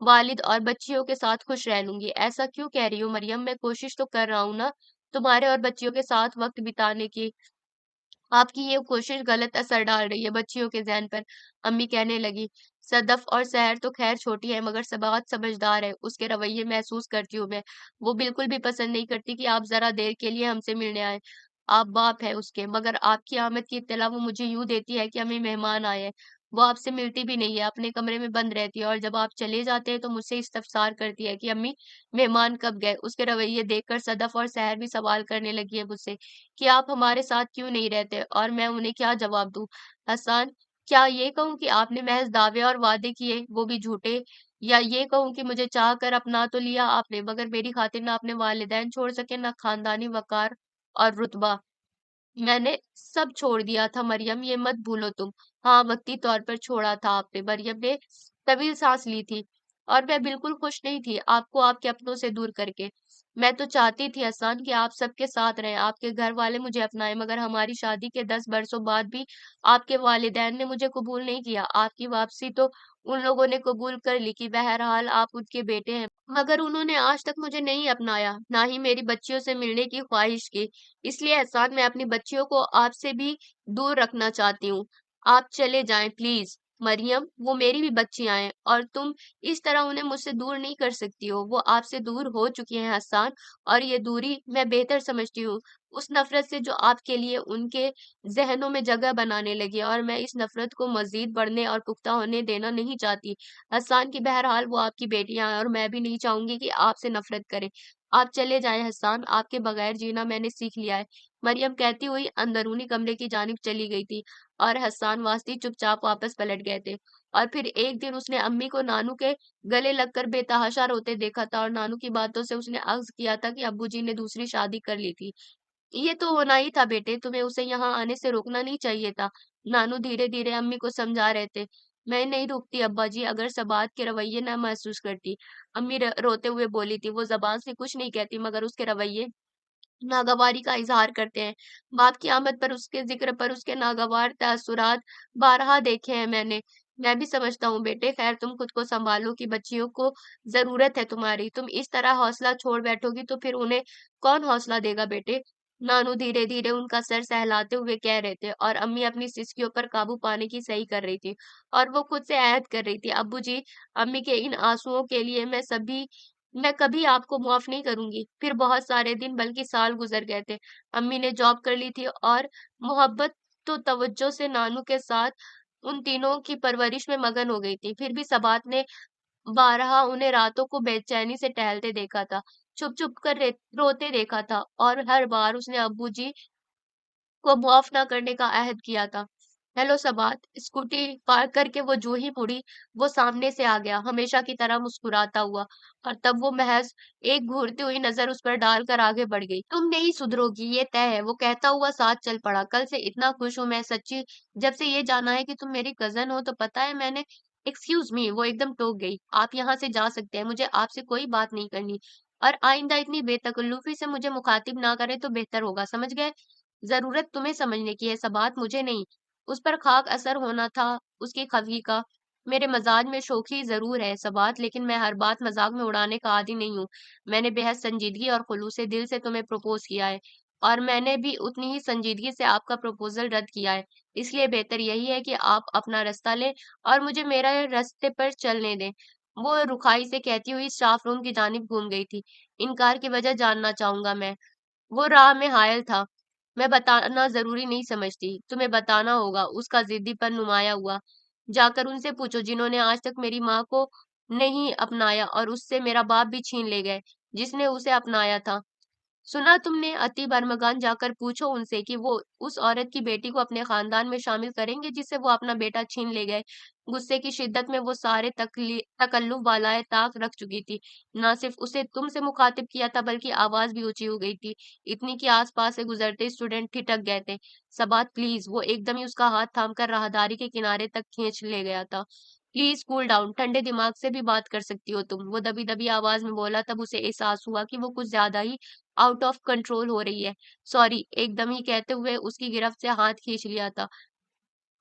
वालिद और बच्चियों के साथ खुश रह लूँगी। ऐसा क्यों कह रही हो मरियम? मैं कोशिश तो कर रहा हूँ ना, तुम्हारे और बच्चियों के साथ वक़्त बिताने की। आपकी ये कोशिश गलत असर डाल रही है बच्चियों के ज़हन पर। अम्मी कहने लगी, सदफ और सहर तो खैर छोटी है मगर बहुत समझदार है, उसके रवैये महसूस करती हूँ मैं। वो बिल्कुल भी पसंद नहीं करती कि आप ज़रा देर के लिए हमसे मिलने आएँ। आप बाप हैं उसके, मगर आपकी आमद की इत्तला वो मुझे यूँ देती है कि हमें मेहमान आए हैं। वो आपसे मिलती भी नहीं है, अपने कमरे में बंद रहती है और जब आप चले जाते हैं तो मुझसे इस्तफ़सार करती है कि अम्मी, मेहमान कब गए? उसके रवैये देखकर सदफ और सहर भी सवाल करने लगी है मुझसे कि आप हमारे साथ क्यों नहीं रहते? और मैं उन्हें क्या जवाब दूँ? हसन, क्या ये कहूँ कि आपने महज़ दावे और वादे किए, वो भी झूठे? या ये कहूँ कि मुझे चाह कर अपना तो लिया आपने, मगर मेरी खातिर ना अपने वालिदैन छोड़ सके, ना खानदानी वक़ार और रुतबा। मैंने सब छोड़ दिया था मरियम, ये मत भूलो तुम। हाँ, वक़्ती तौर पर छोड़ा था आपने। मरियम ने तवील साँस ली थी। और मैं बिल्कुल खुश नहीं थी, आपको आपके अपनों से दूर करके। मैं तो चाहती थी हसन कि आप सबके साथ रहें, आपके घर वाले मुझे अपनाएँ, मगर हमारी शादी के 10 बरसों बाद भी आपके वालिदैन ने मुझे कबूल नहीं किया। आपकी वापसी तो उन लोगों ने कबूल कर ली कि बहरहाल आप उनके बेटे हैं, मगर उन्होंने आज तक मुझे नहीं अपनाया, ना ही मेरी बच्चियों से मिलने की ख्वाहिश की। इसलिए एहसान, मैं अपनी बच्चियों को आपसे भी दूर रखना चाहती हूँ। आप चले जाएँ प्लीज़। मरियम, वो मेरी भी बच्चियाँ हैं और तुम इस तरह उन्हें मुझसे दूर नहीं कर सकती हो। वो आपसे दूर हो चुकी हैं हसन, और ये दूरी मैं बेहतर समझती हूँ, उस नफ़रत से जो आपके लिए उनके ज़हनों में जगह बनाने लगी है, और मैं इस नफ़रत को मज़ीद बढ़ने और पुख्ता होने देना नहीं चाहती। हसन की बहरहाल वो आपकी बेटियाँ हैं और मैं भी नहीं चाहूँगी कि आपसे नफ़रत करें। आप चले जाएँ हसन, आपके बगैर जीना मैंने सीख लिया है। मरियम कहती हुई अंदरूनी कमरे की जानिब चली गई थी और हसन वास्ती चुपचाप वापस पलट गए थे। और फिर एक दिन उसने अम्मी को नानू के गले लगकर बेतहाशा रोते देखा था और नानू की बातों से उसने अख्ज़ किया था कि अब्बूजी ने दूसरी शादी कर ली थी। ये तो होना ही था बेटे, तुम्हें उसे यहाँ आने से रोकना नहीं चाहिए था। नानू धीरे-धीरे अम्मी को समझा रहे थे। मैं नहीं रोकती अब्बा जी, अगर सबात के रवैये ना महसूस करती। अम्मी रोते हुए बोली थी, वो ज़बान से कुछ नहीं कहती मगर उसके रवैये नागवारी का इज़हार करते हैं। बाप की आमद पर उसके ज़िक्र पर उसके नागवार तअस्सुरात बारहा देखे हैं मैंने। मैं भी समझता हूँ बेटे, खैर तुम खुद को संभालो कि बच्चियों को जरूरत है तुम्हारी। तुम इस तरह हौसला छोड़ बैठोगी तो फिर उन्हें कौन हौसला देगा बेटे। नानू धीरे धीरे उनका सर सहलाते हुए कह रहे थे और अम्मी अपनी सिसकियों पर काबू पाने की सही कर रही थी और वो खुद से ऐहद कर रही थी, अब्बू जी, अम्मी के इन आंसुओं के लिए मैं कभी आपको माफ नहीं करूंगी। फिर बहुत सारे दिन बल्कि साल गुजर गए थे। अम्मी ने जॉब कर ली थी और मोहब्बत तो तवज्जो से नानू के साथ उन तीनों की परवरिश में मगन हो गई थी। फिर भी सबात ने बारहा उन्हें रातों को बेचैनी से टहलते देखा था, छुप छुप कर रोते देखा था और हर बार उसने अब्बू जी को माफ ना करने का अहद किया था। हेलो सबात, स्कूटी पार्क करके वो जो ही मुड़ी, वो सामने से आ गया, हमेशा की तरह मुस्कुराता हुआ। और तब वो महज एक घूरती हुई नजर उस पर डालकर आगे बढ़ गई। तुम नहीं सुधरोगी, ये तय है, वो कहता हुआ साथ चल पड़ा। कल से इतना खुश हूं मैं सच्ची, जब से ये जाना है कि तुम मेरी कजन हो। तो पता है मैंने, एक्सक्यूज मी, वो एकदम टोक गई। आप यहाँ से जा सकते हैं, मुझे आपसे कोई बात नहीं करनी। और आइंदा इतनी बेतकल्लुफी से मुझे मुखातिब ना करे तो बेहतर होगा, समझ गए। जरूरत तुम्हें समझने की है सबात, मुझे नहीं। उस पर खाक असर होना था उसकी खफी का। मेरे मजाज में शोखी जरूर है सबात, लेकिन मैं हर बात मजाक में उड़ाने का आदी नहीं हूँ। मैंने बेहद संजीदगी और खुलूस दिल से तुम्हें प्रपोज किया है और मैंने भी उतनी ही संजीदगी से आपका प्रपोजल रद्द किया है। इसलिए बेहतर यही है कि आप अपना रास्ता लें और मुझे मेरा रास्ते पर चलने दें। वो रुखाई से कहती हुई स्टाफ रूम की जानिब घूम गई थी। इनकार की वजह जानना चाहूंगा मैं। वो राह में हायल था। मैं बताना जरूरी नहीं समझती, तुम्हें बताना होगा। उसका जिद्दीपन नुमाया हुआ। जाकर उनसे पूछो जिन्होंने आज तक मेरी माँ को नहीं अपनाया और उससे मेरा बाप भी छीन ले गए, जिसने उसे अपनाया था। सुना तुमने? अति बर्मगान जाकर पूछो उनसे कि वो उस औरत की बेटी को अपने खानदान में शामिल करेंगे जिससे वो अपना बेटा छीन ले गए। गुस्से की शिद्दत में वो सारे तकल्लुफ वालाए ताक रख चुकी थी। ना सिर्फ उसे तुमसे मुखातिब किया था बल्कि आवाज भी ऊंची हो गई थी, इतनी कि आसपास से गुजरते स्टूडेंट ठिठक गए थे। सबात प्लीज, वो एकदम ही उसका हाथ थामकर राहदारी के किनारे तक खींच ले गया था। प्लीज कूल डाउन, ठंडे दिमाग से भी बात कर सकती हो तुम, वो दबी दबी आवाज में बोला। तब उसे एहसास हुआ कि वो कुछ ज्यादा ही आउट ऑफ कंट्रोल हो रही है। सॉरी, एकदम ही कहते हुए उसकी गिरफ्त से हाथ खींच लिया था।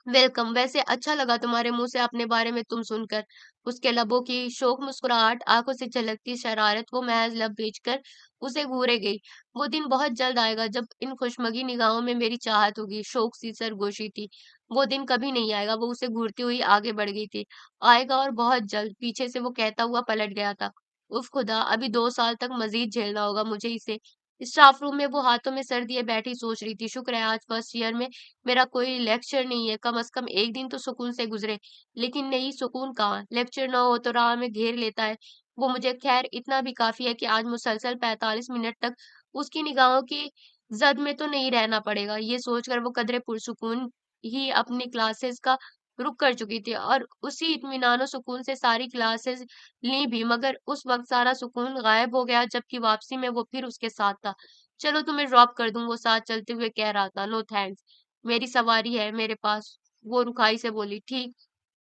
वेलकम, वैसे अच्छा लगा तुम्हारे मुंह से अपने बारे में तुम सुनकर। उसके लबों की शोक मुस्कुराहट, आंखों से झलकती शरारत, वो महज लब बेचकर उसे घूरे गई। वो दिन बहुत जल्द आएगा जब इन खुशमगी निगाहों में मेरी चाहत होगी, शोक सी सरगोशी थी। वो दिन कभी नहीं आएगा, वो उसे घूरती हुई आगे बढ़ गई थी। आएगा और बहुत जल्द, पीछे से वो कहता हुआ पलट गया था। उफ खुदा, अभी 2 साल तक मजीद झेलना होगा मुझे इसे। स्टाफ रूम में वो हाथों में सर दिए बैठी सोच रही थी, शुक्र है आज फर्स्ट ईयर में मेरा कोई लेक्चर नहीं है, कम से कम एक दिन तो सुकून से गुजरे। लेकिन नहीं, सुकून कहाँ, लेक्चर ना हो तो राह में घेर लेता है वो मुझे। खैर इतना भी काफी है कि आज मुसलसल 45 मिनट तक उसकी निगाहों की जद में तो नहीं रहना पड़ेगा। ये सोचकर वो कदरे पुरसुकून ही अपनी क्लासेस का रुक कर चुकी थी और उसी इत्मीनान और सुकून से सारी क्लासेस ली भी। मगर उस वक्त सारा सुकून गायब हो गया जबकि वापसी में वो फिर उसके साथ था। चलो तुम्हें ड्रॉप कर दूं, वो साथ चलते हुए कह रहा था। नो थैंक्स, मेरी सवारी है मेरे पास, वो रुखाई से बोली। ठीक,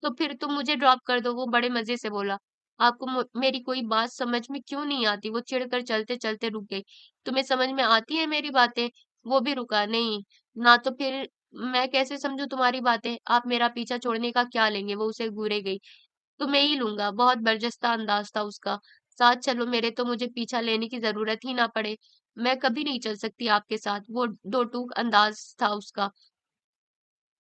तो फिर तुम मुझे ड्रॉप कर दो, वो बड़े मजे से बोला। आपको मेरी कोई बात समझ में क्यों नहीं आती? वो चिढ़कर चलते चलते रुक गई। तुम्हें समझ में आती है मेरी बातें? वो भी रुका। नहीं ना, तो फिर मैं कैसे समझू तुम्हारी बातें? आप मेरा पीछा छोड़ने का क्या लेंगे? वो उसे घूरे गई। तो मैं ही लूंगा, बहुत बर्जस्ता अंदाज था उसका। साथ चलो मेरे, तो मुझे पीछा लेने की जरूरत ही ना पड़े। मैं कभी नहीं चल सकती आपके साथ, वो दो टूक अंदाज था उसका।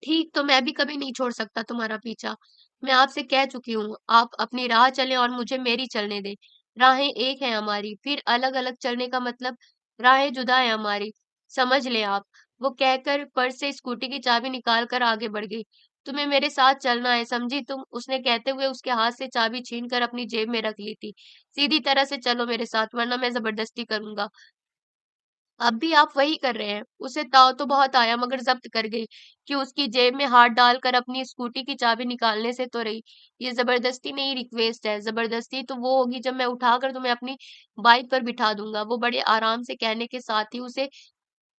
ठीक, तो मैं भी कभी नहीं छोड़ सकता तुम्हारा पीछा। मैं आपसे कह चुकी हूँ, आप अपनी राह चलें और मुझे मेरी चलने दें। राहें एक हैं हमारी, फिर अलग अलग चलने का मतलब राहें जुदा है हमारी, समझ लें आप। वो कहकर पर्स से स्कूटी की चाबी निकाल कर आगे बढ़ गई। तुम्हें मेरे साथ चलना है, समझी तुम? उसने कहते हुए उसके हाथ से चाबी छीन कर अपनी जेब में रख ली थी। सीधी तरह से चलो मेरे साथ, वरना मैं जबरदस्ती करूंगा। अब भी आप वही कर रहे हैं। उसे ताव तो बहुत आया मगर जब्त कर गई कि उसकी जेब में हाथ डालकर अपनी स्कूटी की चाबी निकालने से तो रही। ये जबरदस्ती नहीं, रिक्वेस्ट है। जबरदस्ती तो वो होगी जब मैं उठाकर तुम्हें अपनी बाइक पर बिठा दूंगा। वो बड़े आराम से कहने के साथ ही उसे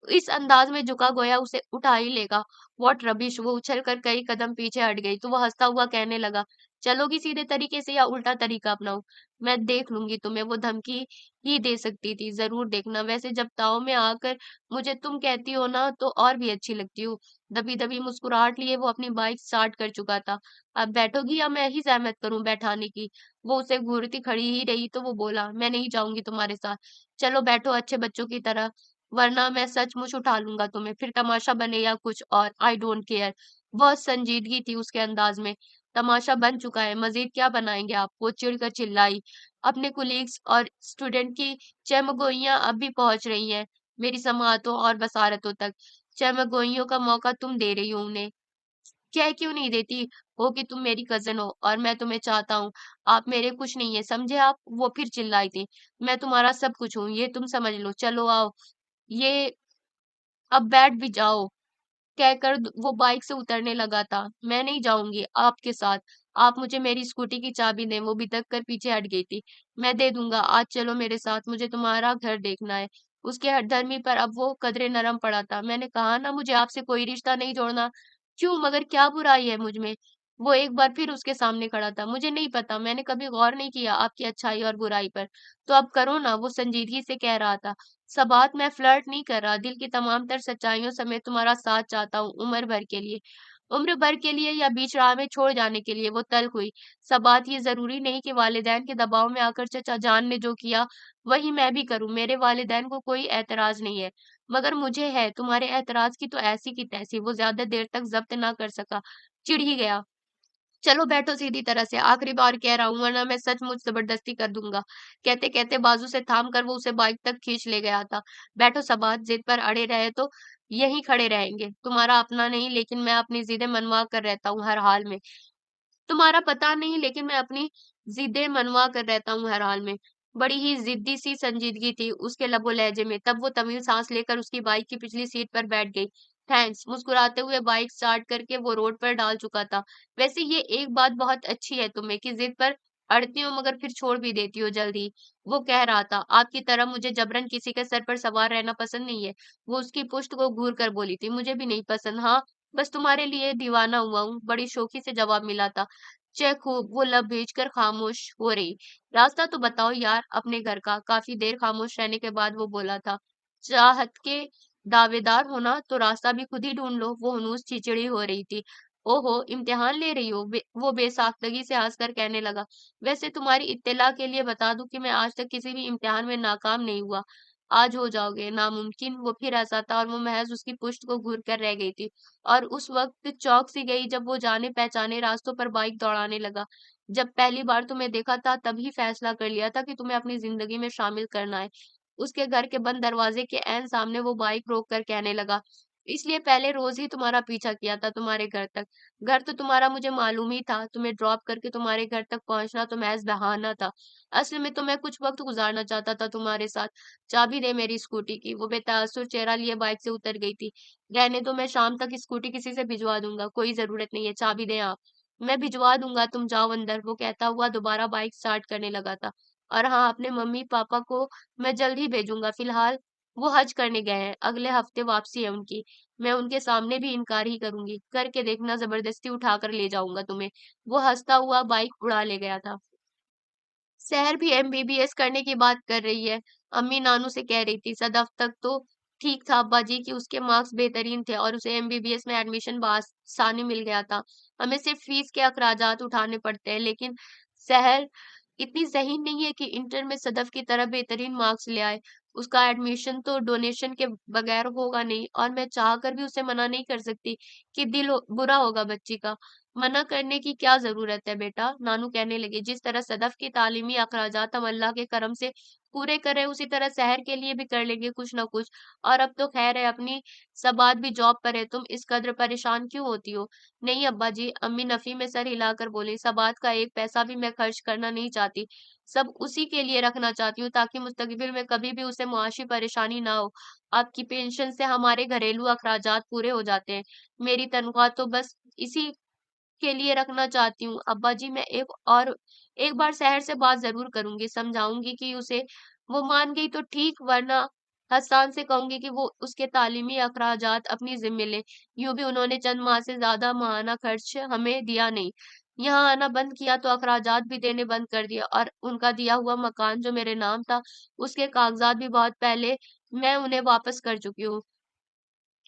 इस अंदाज में झुका गोया उसे उठा ही लेगा। What rubbish! वो उछल कर कई कदम पीछे हट गई तो वो हंसता हुआ कहने लगा, चलोगी सीधे तरीके से या उल्टा तरीका अपनाऊं? मैं देख लूंगी तुम्हें, वो धमकी ही दे सकती थी। जरूर देखना। वैसे जब ताव में आकर मुझे तुम कहती हो ना तो और भी अच्छी लगती हो। दबी दबी मुस्कुराहट लिए वो अपनी बाइक स्टार्ट कर चुका था। अब बैठोगी या मैं ही जहमत करूं बैठाने की? वो उसे घूरती खड़ी ही रही तो वो बोला, मैं नहीं जाऊंगी तुम्हारे साथ। चलो बैठो अच्छे बच्चों की तरह, वरना मैं सचमुच उठा लूंगा तुम्हें, फिर तमाशा बने या कुछ और, आई डोंट केयर। बहुत संजीदगी थी उसके अंदाज में। तमाशा बन चुका है, मजीद क्या बनाएंगे आप? वो चिढ़कर चिल्लाई। अपने कुलीग्स और स्टूडेंट की चमगोइयां अब भी पहुंच रही हैं मेरी समातों और बसारतों तक। चमगोइयों का मौका तुम दे रही हो उन्हें। क्या क्यों नहीं देती हो कि तुम मेरी कजन हो और मैं तुम्हें चाहता हूँ। आप मेरे कुछ नहीं है, समझे आप? वो फिर चिल्लाई थी। मैं तुम्हारा सब कुछ हूँ, ये तुम समझ लो। चलो आओ, ये अब बैठ भी जाओ, कहकर वो बाइक से उतरने लगा था। मैं नहीं जाऊंगी आपके साथ, आप मुझे मेरी स्कूटी की चाबी दें। वो बिदक कर पीछे हट गई थी। मैं दे दूंगा, आज चलो मेरे साथ, मुझे तुम्हारा घर देखना है। उसके हठधर्मी पर अब वो कदरे नरम पड़ा था। मैंने कहा ना मुझे आपसे कोई रिश्ता नहीं जोड़ना। क्यों, मगर क्या बुराई है मुझ में? वो एक बार फिर उसके सामने खड़ा था। मुझे नहीं पता, मैंने कभी गौर नहीं किया आपकी अच्छाई और बुराई पर। तो अब करो ना, वो संजीदगी से कह रहा था। सबात, मैं फ्लर्ट नहीं कर रहा, दिल की तमाम तर सच्चाइयों समेत तुम्हारा साथ चाहता हूँ, उम्र भर के लिए। उम्र भर के लिए या बीच राह में छोड़ जाने के लिए? वो तल्ख हुई। सबात, ये जरूरी नहीं कि वालिदैन के दबाव में आकर चचा जान ने जो किया वही मैं भी करूं। मेरे वालिदैन को कोई एतराज नहीं है, मगर मुझे है। तुम्हारे एतराज की तो ऐसी की तैसी। वो ज्यादा देर तक जब्त ना कर सका, चिढ़ ही गया। चलो बैठो सीधी तरह से, आखिरी बार कह रहा हूं, वरना मैं सचमुच जबरदस्ती कर दूंगा। कहते कहते बाजू से थाम कर वो उसे बाइक तक खींच ले गया था। बैठो सबात, जिद पर अड़े रहे तो यहीं खड़े रहेंगे। तुम्हारा अपना नहीं, लेकिन मैं अपनी जिदें मनवा कर रहता हूँ हर हाल में। तुम्हारा पता नहीं, लेकिन मैं अपनी जिद्दें मनवा कर रहता हूँ हर हाल में। बड़ी ही जिद्दी सी संजीदगी थी उसके लबो लहजे में। तब वो तमील सांस लेकर उसकी बाइक की पिछली सीट पर बैठ गई। थैंक्स, मुस्कुराते हुए बाइक स्टार्ट करके वो रोड पर डाल चुका था। वैसे ये एक बात बहुत अच्छी है तुम्हें कि जिद पर अड़ती हो मगर फिर छोड़ भी देती हो जल्दी। वो कह रहा था। आपकी तरह मुझे जबरन किसी के सर पर सवार रहना पसंद नहीं है। वो उसकी पुश्त को घूर कर बोली थी। मुझे भी नहीं पसंद, हाँ, बस तुम्हारे लिए दीवाना हुआ हूँ, बड़ी शौकी से जवाब मिला था। चेक हो, वो लब भेजकर खामोश हो रही। रास्ता तो बताओ यार अपने घर का। काफी देर खामोश रहने के बाद वो बोला था। चाहत के दावेदार होना तो रास्ता भी खुद ही ढूंढ लो। वो हनूस चिड़चिड़ी हो रही थी। ओहो, इम्तिहान ले रही हो? वो बेसाख्तगी से हंसकर कहने लगा। वैसे तुम्हारी इत्तला के लिए बता दूं कि मैं आज तक किसी भी इम्तिहान में नाकाम नहीं हुआ। आज हो जाओगे? नामुमकिन। वो फिर हंसा था और वो महज उसकी पुश्त को घूर कर रह गई थी। और उस वक्त चौक सी गई जब वो जाने पहचाने रास्तों पर बाइक दौड़ाने लगा। जब पहली बार तुम्हें देखा था तभी फैसला कर लिया था कि तुम्हें अपनी जिंदगी में शामिल करना है। उसके घर के बंद दरवाजे के ऐन सामने वो बाइक रोक कर कहने लगा। इसलिए पहले रोज ही तुम्हारा पीछा किया था तुम्हारे घर तक। घर तो तुम्हारा मुझे मालूम ही था, तुम्हें ड्रॉप करके तुम्हारे घर तक पहुंचना तो महज बहाना था। असल में तो मैं कुछ वक्त गुजारना चाहता था तुम्हारे साथ। चाबी दे मेरी स्कूटी की। वो बेतासुर चेहरा लिए बाइक से उतर गई थी। रहने दो, मैं शाम तक स्कूटी किसी से भिजवा दूंगा, कोई जरूरत नहीं है, चाबी दें आप। मैं भिजवा दूंगा, तुम जाओ अंदर। वो कहता हुआ दोबारा बाइक स्टार्ट करने लगा था। और हाँ, अपने मम्मी पापा को मैं जल्द ही भेजूंगा। फिलहाल वो हज करने गए हैं, अगले हफ्ते वापसी है उनकी। मैं उनके सामने भी इनकार ही करूंगी, करके देखना, जबरदस्ती उठाकर ले जाऊंगा तुम्हें। वो हंसता हुआ बाइक उड़ा ले गया था। शहर भी एमबीबीएस करने की बात कर रही है, अम्मी नानू से कह रही थी। सदफ तक तो ठीक था अब्बा जी कि उसके मार्क्स बेहतरीन थे और उसे एमबीबीएस में एडमिशन आसानी मिल गया था। हमें सिर्फ फीस के अखराजात उठाने पड़ते हैं, लेकिन शहर इतनी ज़हीन नहीं है कि इंटर में सदफ की तरह बेहतरीन मार्क्स ले आए। उसका एडमिशन तो डोनेशन के बगैर होगा नहीं, और मैं चाह कर भी उसे मना नहीं कर सकती कि बुरा होगा बच्ची का। मना करने की क्या जरूरत है बेटा, नानू कहने लगे। जिस तरह सदफ की तालीमी अखराजात हम अल्लाह के करम से पूरे करें, उसी तरह शहर के लिए भी कर लेंगे कुछ ना कुछ। और अब तो खैर है, अपनी सबात भी जॉब पर है, तुम इस कद्र परेशान क्यों होती हो? नहीं अब्बा जी, अम्मी नफी में सर हिलाकर बोली। सबात का एक पैसा भी मैं खर्च करना नहीं चाहती, सब उसी के लिए रखना चाहती हूँ ताकि मुस्तकबिल में कभी भी उसे मुआशी परेशानी ना हो। आपकी पेंशन से हमारे घरेलू अखराजात पूरे हो जाते हैं। मेरी तनख्वाह तो बस इसी के लिए रखना चाहती हूँ। अब्बा जी, मैं एक बार शहर से बात ज़रूर करूँगी, समझाऊँगी कि उसे। वो मान गई तो ठीक, वरना हसन से कहूँगी कि वो उसके तालीमी अखराजात अपनी ज़िम्मे ले। यूँ भी उन्होंने चंद माह से ज़्यादा माहाना खर्च हमें दिया नहीं। यहाँ आना बंद किया तो अखराजात भी देने बंद कर दिया, और उनका दिया हुआ मकान जो मेरे नाम था, उसके कागज़ात भी बहुत पहले मैं उन्हें वापस कर चुकी हूँ।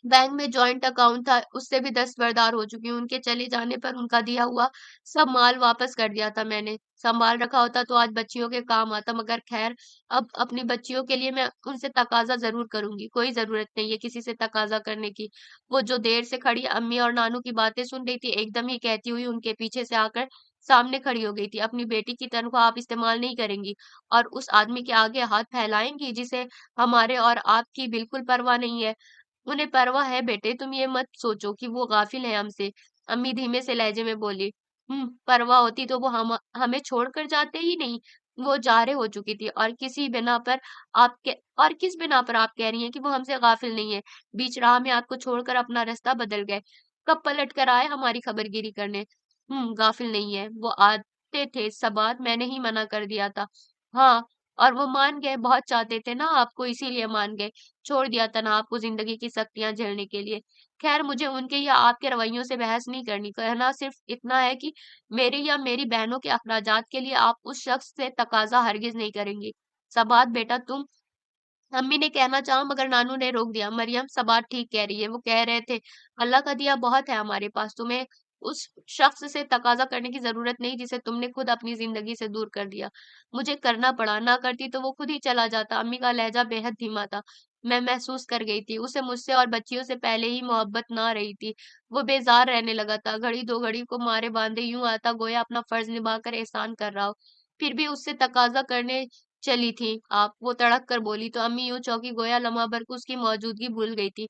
बैंक में जॉइंट अकाउंट था, उससे भी दस्तबरदार हो चुकी हूँ। उनके चले जाने पर उनका दिया हुआ सब माल वापस कर दिया था मैंने। संभाल रखा होता तो आज बच्चियों के काम आता, मगर खैर, अब अपनी बच्चियों के लिए मैं उनसे तकाजा ज़रूर करूँगी। कोई ज़रूरत नहीं है किसी से तकाजा करने की। वो जो देर से खड़ी अम्मी और नानू की बातें सुन रही थी, एकदम ही कहती हुई उनके पीछे से आकर सामने खड़ी हो गई थी। अपनी बेटी की तनख्वाह आप इस्तेमाल नहीं करेंगी और उस आदमी के आगे हाथ फैलाएँगी जिसे हमारे और आपकी बिल्कुल परवाह नहीं है। उन्हें परवाह है बेटे, तुम ये मत सोचो कि वो गाफिल है हमसे। अम्मी धीमे से लहजे में बोली। परवाह होती तो वो हमें छोड़कर जाते ही नहीं। वो जारे हो चुकी थी और किस बिना पर आप कह रही हैं कि वो हमसे गाफिल नहीं है। बीच राह में आपको छोड़कर अपना रास्ता बदल गए। कब पलट कर आए हमारी खबरगिरी करने। गाफिल नहीं है, वो आते थे सबात, मैंने ही मना कर दिया था। हाँ, और वो मान गए, बहुत चाहते थे ना आपको, इसीलिए मान गए। छोड़ दिया था ना आपको जिंदगी की सख्तियां झेलने के लिए। खैर, मुझे उनके या आपके रवैयों से बहस नहीं करनी। कहना सिर्फ इतना है कि मेरे या मेरी बहनों के अखराजात के लिए आप उस शख्स से तकाजा हरगिज नहीं करेंगी। सबात बेटा, तुम। अम्मी ने कहना चाहा मगर नानू ने रोक दिया। मरियम, सबात ठीक कह रही है। वो कह रहे थे, अल्लाह का दिया बहुत है हमारे पास, तुम्हें उस शख्स से तकाजा करने की जरूरत नहीं जिसे तुमने खुद अपनी जिंदगी से दूर कर दिया। मुझे करना पड़ा, ना करती तो वो खुद ही चला जाता। अम्मी का लहजा बेहद धीमा था। मैं महसूस कर गई थी उसे मुझसे और बच्चियों से पहले ही मोहब्बत ना रही थी। वो बेजार रहने लगा था, घड़ी दो घड़ी को मारे बांधे यूं आता गोया अपना फर्ज निभाकर एहसान कर रहा हो। फिर भी उससे तकाजा करने चली थी आप, वो तड़क कर बोली तो अम्मी यूं चौंकी गोया लम्हा भर को उसकी मौजूदगी भूल गई थी।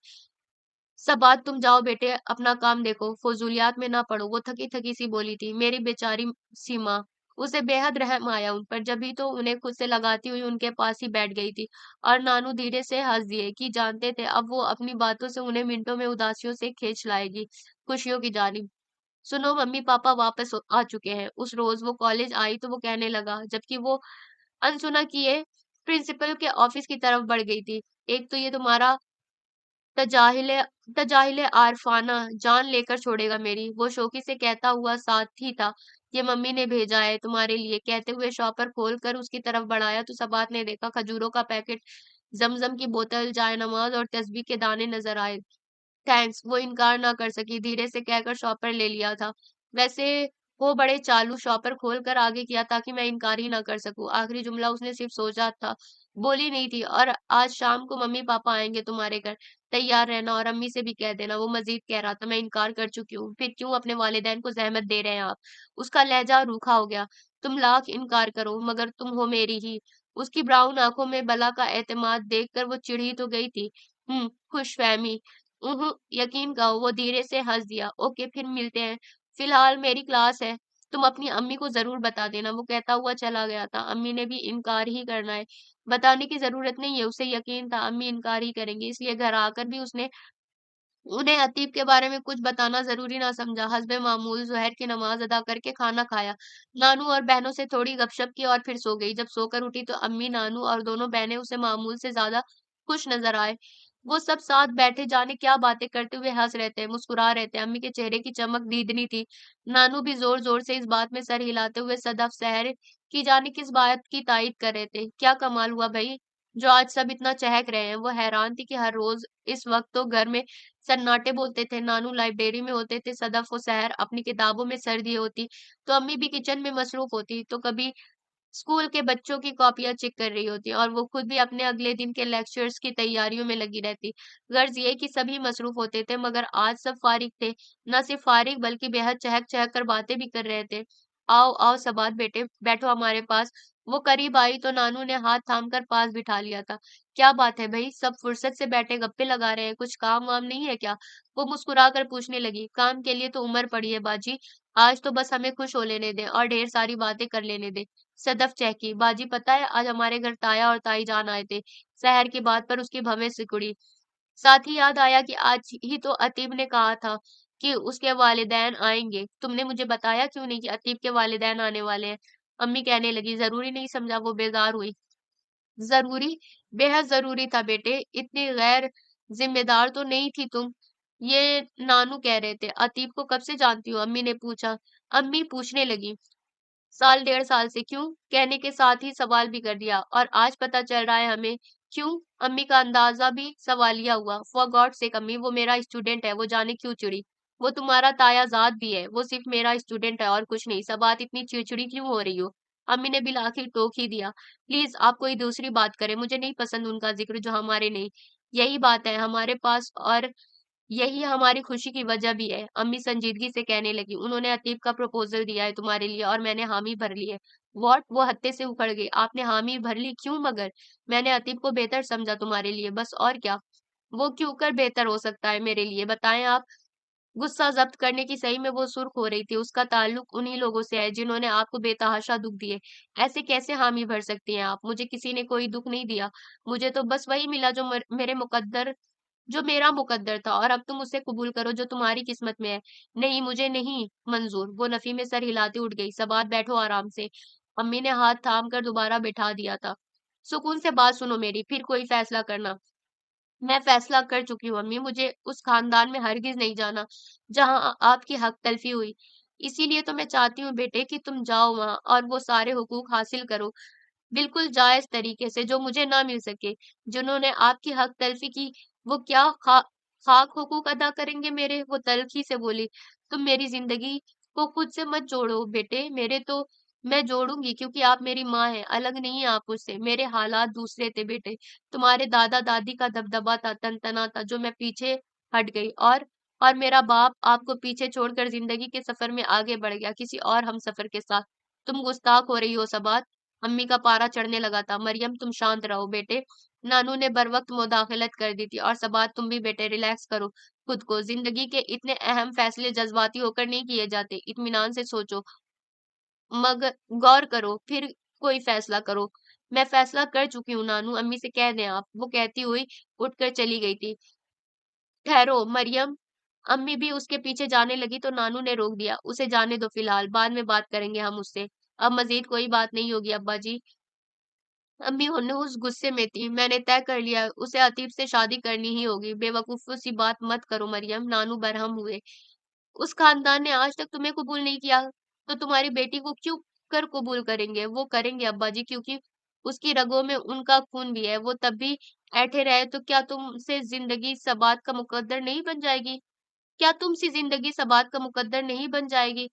सब बात, तुम जाओ बेटे, अपना काम देखो, फजूलियात में ना पड़ो। वो थकी थकी सी बोली थी। मेरी बेचारी सी माँ। उसे बेहद रहम आया उन पर, जब भी तो उन्हें खुद से लगाती हुई उनके पास ही बैठ गई थी। और नानू धीरे से हंस दिए कि जानते थे अब वो अपनी बातों से उन्हें मिनटों में उदासियों से खींच लाएगी खुशियों की जानिब। सुनो, मम्मी पापा वापस आ चुके हैं। उस रोज वो कॉलेज आई तो वो कहने लगा, जबकि वो अनसुना किए प्रिंसिपल के ऑफिस की तरफ बढ़ गई थी। एक तो ये तुम्हारा तजाहिल तजाहिल आरफाना जान लेकर छोड़ेगा मेरी। वो शौकी से कहता हुआ साथ ही था। ये मम्मी ने भेजा है तुम्हारे लिए। कहते हुए शॉपर खोल कर उसकी तरफ बढ़ाया तो सबात ने देखा खजूरों का पैकेट, जमजम की बोतल, जाय नमाज और तस्बीह के दाने नजर आए। थैंक्स, वो इनकार ना कर सकी, धीरे से कहकर शॉपर ले लिया था। वैसे वो बड़े चालू, शॉपर खोल कर आगे किया ताकि मैं इनकार ही ना कर सकूं। आखिरी जुमला उसने सिर्फ सोचा था, बोली नहीं थी। और आज शाम को मम्मी पापा आएंगे तुम्हारे घर, तैयार रहना और अम्मी से भी कह देना। वो मजीद कह रहा था, मैं इनकार कर चुकी हूँ, फिर क्यों अपने वालिदैन को जहमत दे रहे हैं आप। उसका लहजा रूखा हो गया। तुम लाख इनकार करो मगर तुम हो मेरी ही। उसकी ब्राउन आंखों में बला का एतमाद देखकर वो चिढ़ी तो गई थी। खुश फहमी। यकीन कहो, वो धीरे से हंस दिया। ओके, फिर मिलते हैं। फिलहाल मेरी क्लास है। तुम अपनी अम्मी को जरूर बता देना। वो कहता हुआ चला गया था। अम्मी ने भी इनकार ही करना है। बताने की जरूरत नहीं है, उसे यकीन था अम्मी इनकार ही करेंगी, इसलिए घर आकर भी उसने उन्हें अतीब के बारे में कुछ बताना जरूरी ना समझा। हस्बे मामूल जोहर की नमाज अदा करके खाना खाया, नानू और बहनों से थोड़ी गपशप की और फिर सो गई। जब सोकर उठी तो अम्मी, नानू और दोनों बहनें उसे मामूल से ज्यादा खुश नजर आए। वो सब साथ बैठे जाने क्या बातें करते हुए हंस रहे थे, मुस्कुरा रहे थे। अम्मी के चेहरे की चमक दीदनी थी। नानू भी जोर जोर से इस बात में सर हिलाते हुए सदफ सहर की जाने किस बात की तायद कर रहे थे। क्या कमाल हुआ भाई, जो आज सब इतना चहक रहे हैं। वो हैरान थी कि हर रोज इस वक्त तो घर में सन्नाटे बोलते थे। नानू लाइब्रेरी में होते थे, सदफ और सहर अपनी किताबों में सर दिए होती, तो अम्मी भी किचन में मसरूफ होती, तो कभी स्कूल के बच्चों की कॉपियां चेक कर रही होती और वो खुद भी अपने अगले दिन के लेक्चर्स की तैयारियों में लगी रहती। गर्ज ये कि सभी मसरूफ होते थे मगर आज सब फारिग थे। न सिर्फ फारिग बल्कि बेहद चहक चहक कर बातें भी कर रहे थे। आओ आओ सबात बेटे, बैठो हमारे पास। वो करीब आई तो नानू ने हाथ थाम कर पास बिठा लिया था। क्या बात है भाई, सब फुर्सत से बैठे गप्पे लगा रहे हैं, कुछ काम वाम नहीं है क्या। वो मुस्कुरा कर पूछने लगी। काम के लिए तो उम्र पड़ी है बाजी, आज तो बस हमें खुश हो लेने दे और ढेर सारी बातें कर लेने दे। सदफ चहकी। बाजी पता है, आज हमारे घर ताया और ताई जान आए थे। शहर की बात पर उसकी भवें सिकुड़ी। साथ ही याद आया कि आज ही तो अतीब ने कहा था कि उसके वालिदैन आएंगे। तुमने मुझे बताया क्यों नहीं कि अतीब के वालिदैन आने वाले हैं। अम्मी कहने लगी, जरूरी नहीं समझा। वो बेजार हुई। जरूरी, बेहद जरूरी था बेटे, इतनी गैर जिम्मेदार तो नहीं थी तुम। ये नानू कह रहे थे। अतीब को कब से जानती हो, अम्मी ने पूछा। अम्मी पूछने लगी, साल डेढ़ साल से। क्यों, कहने के साथ ही सवाल भी कर दिया। और आज पता चल रहा है हमें क्यों? अम्मी का अंदाजा भी सवालिया हुआ। फॉर गॉड सेक अम्मी, वो मेरा स्टूडेंट है, वो जाने क्यों चिड़ी। वो तुम्हारा तायाजाद भी है, वो सिर्फ मेरा स्टूडेंट है और कुछ नहीं। सब बात इतनी चिड़चिड़ी क्यों हो रही हो? अम्मी ने बिल आखिर टोक ही दिया। प्लीज आप कोई दूसरी बात करें, मुझे नहीं पसंद उनका जिक्र जो हमारे नहीं। यही बात है हमारे पास, और यही हमारी खुशी की वजह भी है। अम्मी संजीदगी से कहने लगी, उन्होंने अतीब का प्रपोजल दिया है तुम्हारे लिए और मैंने हामी भर ली है। व्हाट? वो हत्ते से उखड़ गई। आपने हामी भर ली? क्यों मगर? मैंने अतीब को बेहतर समझा तुम्हारे लिए, बस और क्या। वो क्यों कर बेहतर हो सकता है मेरे लिए, बताएं आप। गुस्सा जब्त करने की सही में वो सुर्ख हो रही थी। उसका ताल्लुक उन्हीं लोगों से है जिन्होंने आपको बेतहाशा दुख दिए। ऐसे कैसे हामी भर सकती हैं आप? मुझे किसी ने कोई दुख नहीं दिया। मुझे तो बस वही मिला जो जो मेरा मुकद्दर था, और अब तुम उसे कबूल करो जो तुम्हारी किस्मत में है। नहीं, मुझे नहीं मंजूर। वो नफी में सर हिलाती उठ गई। सबात बैठो आराम से। अम्मी ने हाथ थाम कर दोबारा बैठा दिया था। सुकून से बात सुनो मेरी, फिर कोई फैसला करना। मैं फैसला कर चुकी हूँ अम्मी, मुझे उस खानदान में हरगिज नहीं जाना जहाँ आपकी हक तलफी हुई। इसीलिए तो मैं चाहती हूँ बेटे कि तुम जाओ वहाँ और वो सारे हुकूक हासिल करो, बिल्कुल जायज तरीके से, जो मुझे ना मिल सके। जिन्होंने आपकी हक तलफी की, वो क्या खाक हुकूक अदा करेंगे मेरे? वो तल्खी से बोली। तुम मेरी जिंदगी को खुद से मत जोड़ो बेटे, मेरे तो मैं जोड़ूंगी, क्योंकि आप मेरी माँ हैं, अलग नहीं है आप मुझसे। मेरे हालात दूसरे थे बेटे। तुम्हारे दादा दादी का दबदबा था, तनतना था, जो मैं पीछे हट गई, और मेरा बाप आपको पीछे छोड़कर जिंदगी के सफर में आगे बढ़ गया किसी और हम सफर के साथ। तुम गुस्ताख हो रही हो सबात। अम्मी का पारा चढ़ने लगा था। मरियम तुम शांत रहो बेटे। नानू ने बर वक्त मुदाखलत कर दी थी। और सबात तुम भी बेटे रिलैक्स करो खुद को। जिंदगी के इतने अहम फैसले जज्बाती होकर नहीं किए जाते, इत्मीनान से सोचो, मगर गौर करो, फिर कोई फैसला करो। मैं फैसला कर चुकी हूँ नानू, अम्मी से कह दें आप, वो कहती हुई उठकर चली गई थी। ठहरो मरियम। अम्मी भी उसके पीछे जाने लगी तो नानू ने रोक दिया। उसे जाने दो फिलहाल, बाद में बात करेंगे हम उससे। अब मजीद कोई बात नहीं होगी अब्बा जी। अम्मी हन्नूस गुस्से में थी। मैंने तय कर लिया, उसे अतीब से शादी करनी ही होगी। बेवकूफों सी बात मत करो मरियम। नानू बरहम हुए। उस खानदान ने आज तक तुम्हें कबूल नहीं किया, तो तुम्हारी बेटी को क्यों कर कबूल करेंगे? वो करेंगे अब्बा जी, क्योंकि उसकी रगों में उनका खून भी है। वो तब भी ऐठे रहे तो क्या तुमसे जिंदगी सबात का मुकद्दर नहीं बन जाएगी? क्या तुमसे जिंदगी सबात का मुकद्दर नहीं बन जाएगी?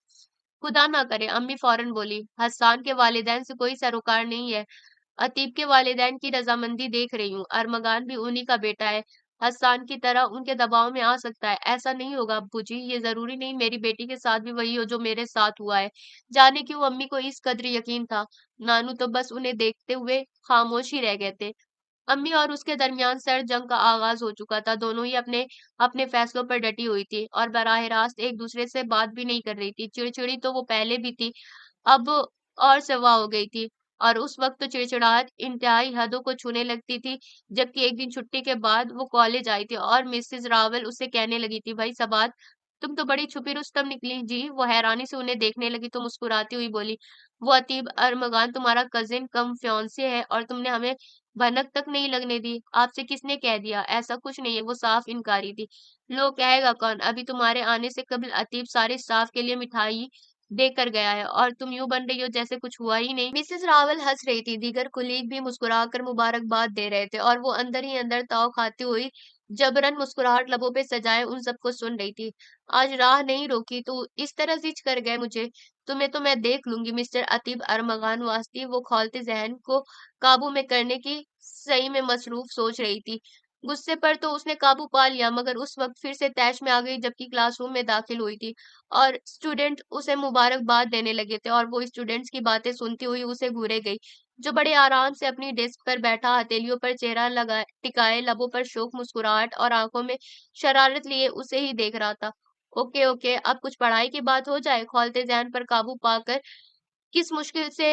खुदा ना करे, अम्मी फौरन बोली। हस्सान के वालिदैन से कोई सरोकार नहीं है। अतीब के वालिदैन की रजामंदी देख रही हूँ। अरमगान भी उन्हीं का बेटा है। हस्सान की तरह उनके दबाव में आ सकता है। ऐसा नहीं होगा अब्बू जी, ये जरूरी नहीं मेरी बेटी के साथ भी वही हो जो मेरे साथ हुआ है। जाने क्यों अम्मी को इस कदर यकीन था। नानू तो बस उन्हें देखते हुए खामोश ही रह गए थे। अम्मी और उसके दरमियान सर्द जंग का आगाज हो चुका था। दोनों ही अपने अपने फैसलों पर डटी हुई थी और बराह रास्त एक दूसरे से बात भी नहीं कर रही थी। चिड़चिड़ी तो वो पहले भी थी, अब और सिवा हो गई थी। और उस वक्त तो चिड़चिड़ाहट इंतहाई हदों को छूने लगती थी। जबकि एक दिन छुट्टी के बाद वो कॉलेज आई थी और मिसेस रावल उससे कहने लगी थी, भाई सबात, तुम तो बड़ी छुपी रुस्तम निकली जी। वो हैरानी से उन्हें देखने लगी तो मुस्कुराती हुई बोली, वो अतीब अरमगान तुम्हारा कजिन कम फियांसे है, और तुमने हमें भनक तक नहीं लगने दी। आपसे किसने कह दिया? ऐसा कुछ नहीं है, वो साफ इनकारी थी। लो कहेगा कौन? अभी तुम्हारे आने से कबल अतीब सारे स्टाफ के लिए मिठाई देकर गया है और तुम यूं बन रही हो जैसे कुछ हुआ ही नहीं। मिसेस रावल हंस रही थी। दीगर कुलीग भी मुस्कुराकर मुबारकबाद दे रहे थे और वो अंदर ही अंदर ताव खाती हुई जबरन मुस्कुराहट लबों पे सजाए उन सबको सुन रही थी। आज राह नहीं रोकी तो इस तरह जिच कर गए मुझे। तुम्हें तो मैं देख लूंगी मिस्टर अतीब अरमगान वास्ती। वो खौलते जहन को काबू में करने की सही में मसरूफ सोच रही थी। गुस्से पर तो उसने काबू पा लिया, मगर उस वक्त फिर से तैश में आ गई जबकि क्लासरूम में दाखिल हुई थी और स्टूडेंट उसे मुबारकबाद देने लगे थे, और वो स्टूडेंट्स की बातें सुनती हुई उसे घूरे गई, जो बड़े आराम से अपनी डेस्क पर बैठा हथेलियों पर चेहरा लगा टिकाए, लबों पर शोक मुस्कुराहट और आंखों में शरारत लिए उसे ही देख रहा था। ओके ओके, अब कुछ पढ़ाई की बात हो जाए। खौलते जहन पर काबू पाकर किस मुश्किल से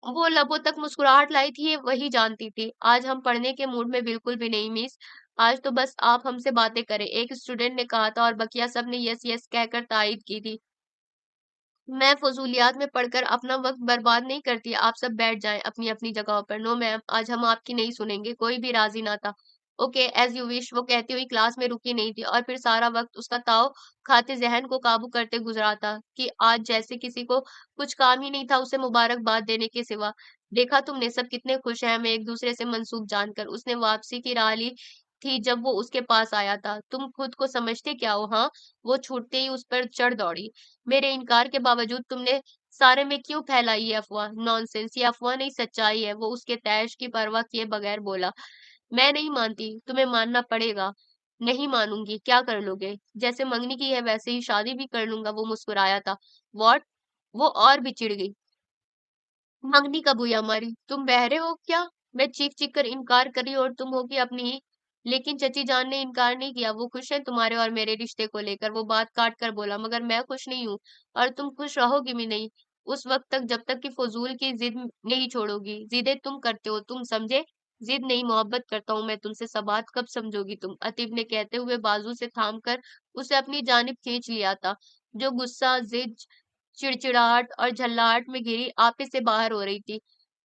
वो लबों तक मुस्कुराहट लाई थी, ये वही जानती थी। आज हम पढ़ने के मूड में बिल्कुल भी नहीं मिस। आज तो बस आप हमसे बातें करें, एक स्टूडेंट ने कहा था और बकिया सब ने यस यस कहकर तायीद की थी। मैं फजूलियात में पढ़कर अपना वक्त बर्बाद नहीं करती। आप सब बैठ जाएं अपनी अपनी जगहों पर। नो मैम, आज हम आपकी नहीं सुनेंगे। कोई भी राजी ना था। ओके एज यू विश, वो कहती हुई क्लास में रुकी नहीं थी और फिर सारा वक्त उसका ताव खाते जहन को काबू करते गुजरा था कि आज जैसे किसी को कुछ काम ही नहीं था उसे मुबारकबाद देने के सिवा। देखा तुमने, सब कितने खुश हैं हमें एक दूसरे से मंसूब जानकर। उसने वापसी की राह ली थी जब वो उसके पास आया था। तुम खुद को समझते क्या हो, हाँ? वो छूटते ही उस पर चढ़ दौड़ी। मेरे इनकार के बावजूद तुमने सारे में क्यों फैलाई ये अफवाह? नॉनसेंस, ये अफवाह नहीं सच्चाई है, वो उसके तैश की परवाह किए बगैर बोला। मैं नहीं मानती, तुम्हें मानना पड़ेगा। नहीं मानूंगी, क्या कर लोगे? जैसे मंगनी की है वैसे ही शादी भी कर लूंगा, वो मुस्कुराया था। व्हाट? वो और भी चिढ़ गई। मंगनी कब हुई हमारी? तुम बहरे हो क्या? मैं चीख चीख कर इनकार करी और तुम होगी अपनी ही। लेकिन चची जान ने इनकार नहीं किया, वो खुश है तुम्हारे और मेरे रिश्ते को लेकर। वो बात काट कर बोला, मगर मैं खुश नहीं हूँ और तुम खुश रहोगी भी नहीं उस वक्त तक जब तक कि फजूल की जिद नहीं छोड़ोगी। जिदे तुम करते हो, तुम समझे? जिद नहीं, मोहब्बत करता हूँ मैं तुमसे। सबात कब समझोगी तुम? अतीब ने कहते हुए बाजू से थाम कर उसे अपनी जानिब खींच लिया था। जो गुस्सा, जिद, चिड़चिड़ाहट और झल्लाहट में घिरी आपे से बाहर हो रही थी।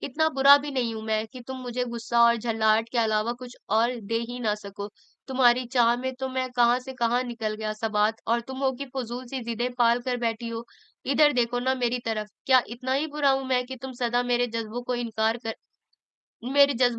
इतना बुरा भी नहीं हूं मैं कि तुम मुझे गुस्सा और झल्लाहट के अलावा कुछ और दे ही ना सको। तुम्हारी चाह में तो मैं कहाँ से कहाँ निकल गया सबात, और तुम हो कि फजूल सी जिदें पाल कर बैठी हो। इधर देखो ना मेरी तरफ। क्या इतना ही बुरा हूं मैं कि तुम सदा मेरे जज्बों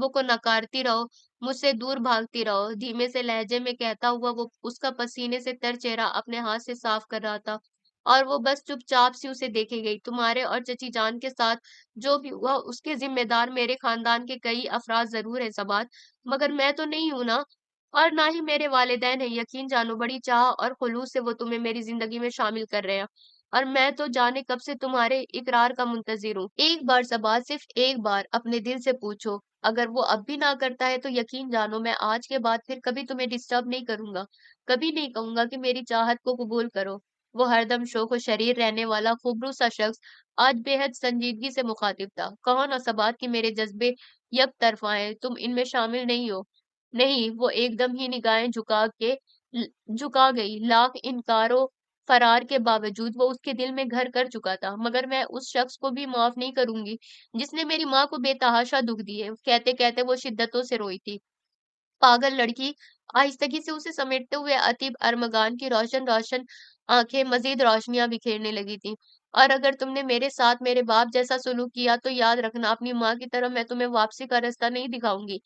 को नकारती रहो, मुझसे दूर भागती रहो? धीमे से लहजे में कहता हुआ वो उसका पसीने से तर चेहरा अपने हाथ से साफ कर रहा था और वो बस चुपचाप सी उसे देखे गई। तुम्हारे और चची जान के साथ जो भी हुआ उसके जिम्मेदार मेरे खानदान के कई अफराद जरूर है सबात, मगर मैं तो नहीं हूं ना। और ना ही मेरे वालिदैन है। यकीन जानो, बड़ी चाह और खुलूस से वो तुम्हें मेरी जिंदगी में शामिल कर रहे हैं और मैं तो जाने कब से तुम्हारे इकरार का मुंतजिर हूँ। एक बार सबात, सिर्फ एक बार अपने दिल से पूछो। अगर वो अब भी ना करता है तो यकीन जानो मैं आज के बाद फिर कभी तुम्हें डिस्टर्ब नहीं करूंगा। कभी नहीं कहूंगा कि मेरी चाहत को कबूल करो। वो हरदम शोख शरीर रहने वाला खूबरू सा शख्स आज बेहद संजीदगी से मुखातिब था। कहो ना सबात कि मेरे जज्बे यक तरफा हैं, तुम इनमें शामिल नहीं हो। नहीं, वो एकदम ही निगाहें झुका गई। लाख इनकारों फरार के बावजूद वो उसके दिल में घर कर चुका था। मगर मैं उस शख्स को भी माफ नहीं करूंगी जिसने मेरी माँ को बेतहाशा दुख दिए। कहते कहते वो शिद्दतों से रोई थी। पागल लड़की, आहिस्तगी से उसे समेटते हुए अतीब अरमगान की रोशन रोशन आंखें मजीद रोशनियां बिखेरने लगी थी। और अगर तुमने मेरे साथ मेरे बाप जैसा सलूक किया तो याद रखना, अपनी माँ की तरह मैं तुम्हें वापसी का रास्ता नहीं दिखाऊंगी,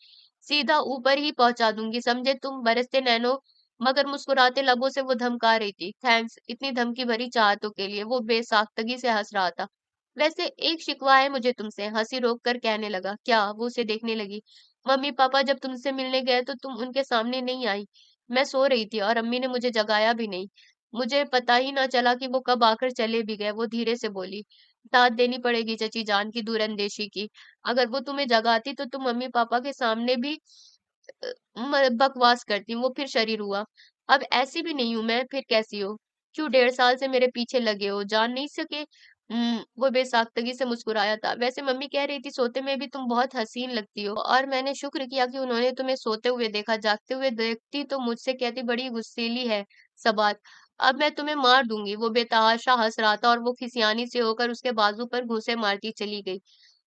सीधा ऊपर ही पहुंचा दूंगी, समझे तुम? बरसते नैनो मगर मुस्कुराते लबों से वो धमका रही थी। थैंक्स इतनी धमकी भरी चाहतों के लिए। वो बेसाख्तगी से हंस रहा था। वैसे एक शिकवा है मुझे तुमसे, हंसी रोक कर कहने लगा। क्या? वो उसे देखने लगी। मम्मी पापा जब तुमसे मिलने गए तो तुम उनके सामने नहीं आई। मैं सो रही थी और अम्मी ने मुझे जगाया भी नहीं। मुझे पता ही ना चला कि वो कब आकर चले भी गए। वो धीरे से बोली, दाद देनी पड़ेगी चची जान की दूरंदेशी की। अगर वो तुम्हें जगाती तो तुम मम्मी पापा के सामने भी बकवास करती। वो फिर शरीर हुआ। अब ऐसी भी नहीं हूं मैं, फिर कैसी हो? क्यों 1.5 साल से मेरे पीछे लगे हो, जान नहीं सके? वो बेसाख्तगी से मुस्कुराया था। वैसे मम्मी कह रही थी सोते में भी तुम बहुत हसीन लगती हो, और मैंने शुक्र किया कि उन्होंने तुम्हें सोते हुए देखा। जागते हुए देखती तो मुझसे कहती बड़ी गुस्सैली है सबात, अब मैं तुम्हें मार दूंगी। वो बेतहाशा हंस रहा था और वो खिसियानी से होकर उसके बाजू पर घूंसे मारती चली गई।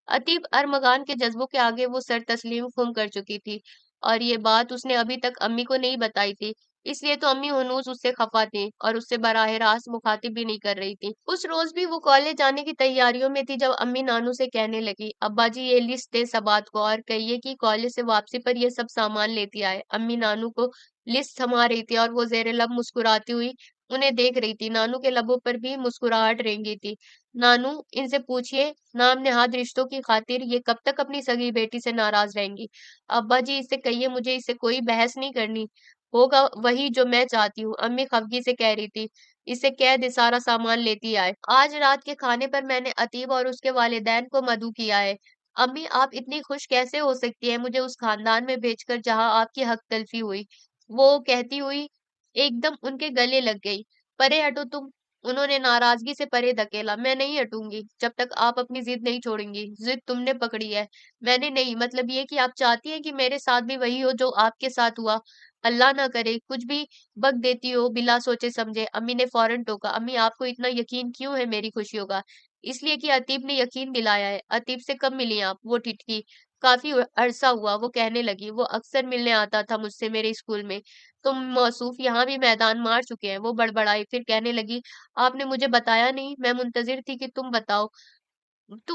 अतीब अरमगान के जज्बों के आगे वो सर तस्लीम खुम कर चुकी थी, और ये बात उसने अभी तक अम्मी को नहीं बताई थी। इसलिए तो अम्मी हनूज उससे खफा थी और उससे बराह रास्त मुखातिब भी नहीं कर रही थी। उस रोज भी वो कॉलेज जाने की तैयारियों में थी जब अम्मी नानू से कहने लगी, अब्बा जी ये लिस्ट दे सबात को और कहिए कि कॉलेज से वापसी पर ये सब सामान लेती आए। अम्मी नानू को लिस्ट थमा रही थी और वो जेर लब मुस्कुराती हुई उन्हें देख रही थी। नानू के लबों पर भी मुस्कुराहट रेंगी थी। नानू, इनसे पूछिए नाम नेहाद रिश्तों की खातिर ये कब तक अपनी सगी बेटी से नाराज रहेंगी? अब्बा जी इससे कहिए मुझे इससे कोई बहस नहीं करनी, होगा वही जो मैं चाहती हूँ। अम्मी खफगी से कह रही थी, इसे कह दे सारा सामान लेती आए। आज रात के खाने पर मैंने अतीब और उसके वालिदैन को मदऊ किया है। अम्मी आप इतनी खुश कैसे हो सकती है मुझे उस खानदान में भेजकर जहाँ आपकी हक तलफी हुई? वो कहती हुई एकदम उनके गले लग गई। परे हटो तुम। उन्होंने नाराजगी से परे धकेला। मैं नहीं हटूंगी जब तक आप अपनी जिद नहीं छोड़ेंगी। जिद तुमने पकड़ी है, मैंने नहीं। मतलब ये कि आप चाहती हैं कि मेरे साथ भी वही हो जो आपके साथ हुआ। अल्लाह ना करे कुछ भी बक देती हो बिला सोचे समझे। अम्मी ने फौरन टोका। अम्मी आपको इतना यकीन क्यों है मेरी खुशियों का? इसलिए कि अतीब ने यकीन दिलाया है। अतीब से कब मिली आप? वो ठिठकी। काफी अरसा हुआ, वो कहने लगी। वो अक्सर मिलने आता था मुझसे मेरे स्कूल में। तुम मौसूफ यहाँ भी मैदान मार चुके हैं। वो बड़बड़ाई, फिर कहने लगी, आपने मुझे बताया नहीं। मैं मुंतजिर थी कि तुम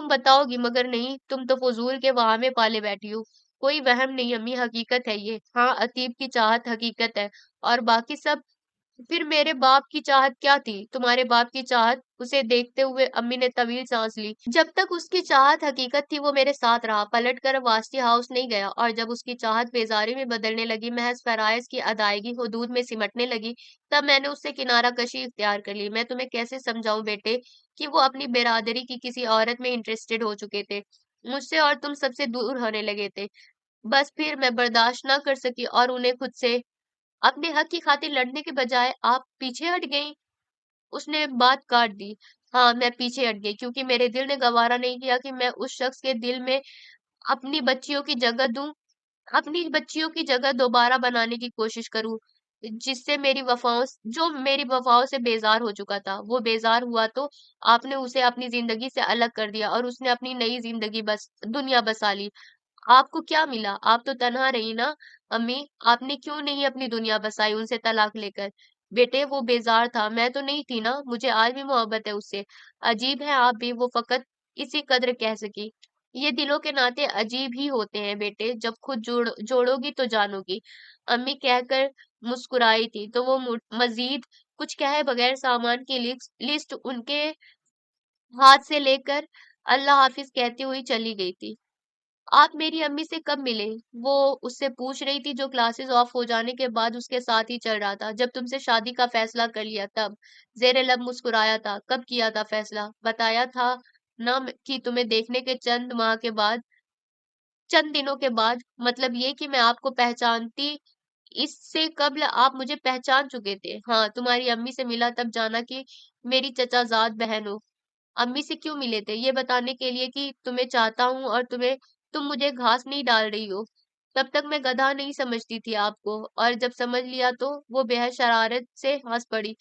बताओगी, मगर नहीं, तुम तो फजूल के वहामे पाले बैठी हो। कोई वहम नहीं अम्मी, हकीकत है ये। हाँ, अतीब की चाहत हकीकत है, और बाकी सब। फिर मेरे बाप की चाहत क्या थी? तुम्हारे बाप की चाहत? उसे देखते हुए अम्मी ने तवील सांस ली। जब तक उसकी चाहत हकीकत थी वो मेरे साथ रहा, पलट कर वास्ती हाउस नहीं गया, और जब उसकी चाहत बेजारी में बदलने लगी, महज फराइज की अदायगी हुदूद में सिमटने लगी, तब मैंने उससे किनारा कशी इख्तियार कर ली। मैं तुम्हें कैसे समझाऊं बेटे कि वो अपनी बिरादरी की किसी औरत में इंटरेस्टेड हो चुके थे, मुझसे और तुम सबसे दूर होने लगे थे। बस फिर मैं बर्दाश्त ना कर सकी और उन्हें खुद से अपने हक की खातिर लड़ने के बजाय आप पीछे हट गई। उसने बात काट दी। हाँ, मैं पीछे हट गई क्योंकि मेरे दिल ने गवारा नहीं किया कि मैं उस शख्स के दिल में अपनी बच्चियों की जगह दूं, अपनी बच्चियों की जगह दोबारा बनाने की कोशिश करूं, जिससे जो मेरी वफाओं से बेजार हो चुका था। वो बेजार हुआ तो आपने उसे अपनी जिंदगी से अलग कर दिया और उसने अपनी नई जिंदगी दुनिया बसा ली। आपको क्या मिला? आप तो तन्हा रही ना अम्मी। आपने क्यों नहीं अपनी दुनिया बसाई उनसे तलाक लेकर? बेटे, वो बेजार था, मैं तो नहीं थी ना। मुझे आज भी मोहब्बत है उससे। अजीब है, आप भी वो फकत इसी कद्र कह सकी। ये दिलों के नाते अजीब ही होते हैं बेटे, जब खुद जोड़ोगी तो जानोगी। अम्मी कहकर मुस्कुराई थी तो वो मजीद कुछ कहे बगैर सामान की लिस्ट उनके हाथ से लेकर अल्लाह हाफिज कहती हुई चली गई थी। आप मेरी अम्मी से कब मिले? वो उससे पूछ रही थी, जो क्लासेस ऑफ हो जाने के बाद उसके साथ ही चल रहा था। जब तुमसे शादी का फैसला कर लिया तब। जेरे लब मुस्कुराया था। कब किया था फैसला? बताया था ना कि तुम्हें देखने के चंद दिनों के बाद। मतलब ये कि मैं आपको पहचानती, इससे कबल आप मुझे पहचान चुके थे। हाँ, तुम्हारी अम्मी से मिला तब जाना कि मेरी चचाजाद बहन हो। अम्मी से क्यों मिले थे? ये बताने के लिए कि तुम्हें चाहता हूँ और तुम मुझे घास नहीं डाल रही हो। तब तक मैं गधा नहीं समझती थी आपको, और जब समझ लिया तो वो बेहद शरारत से हंस पड़ी।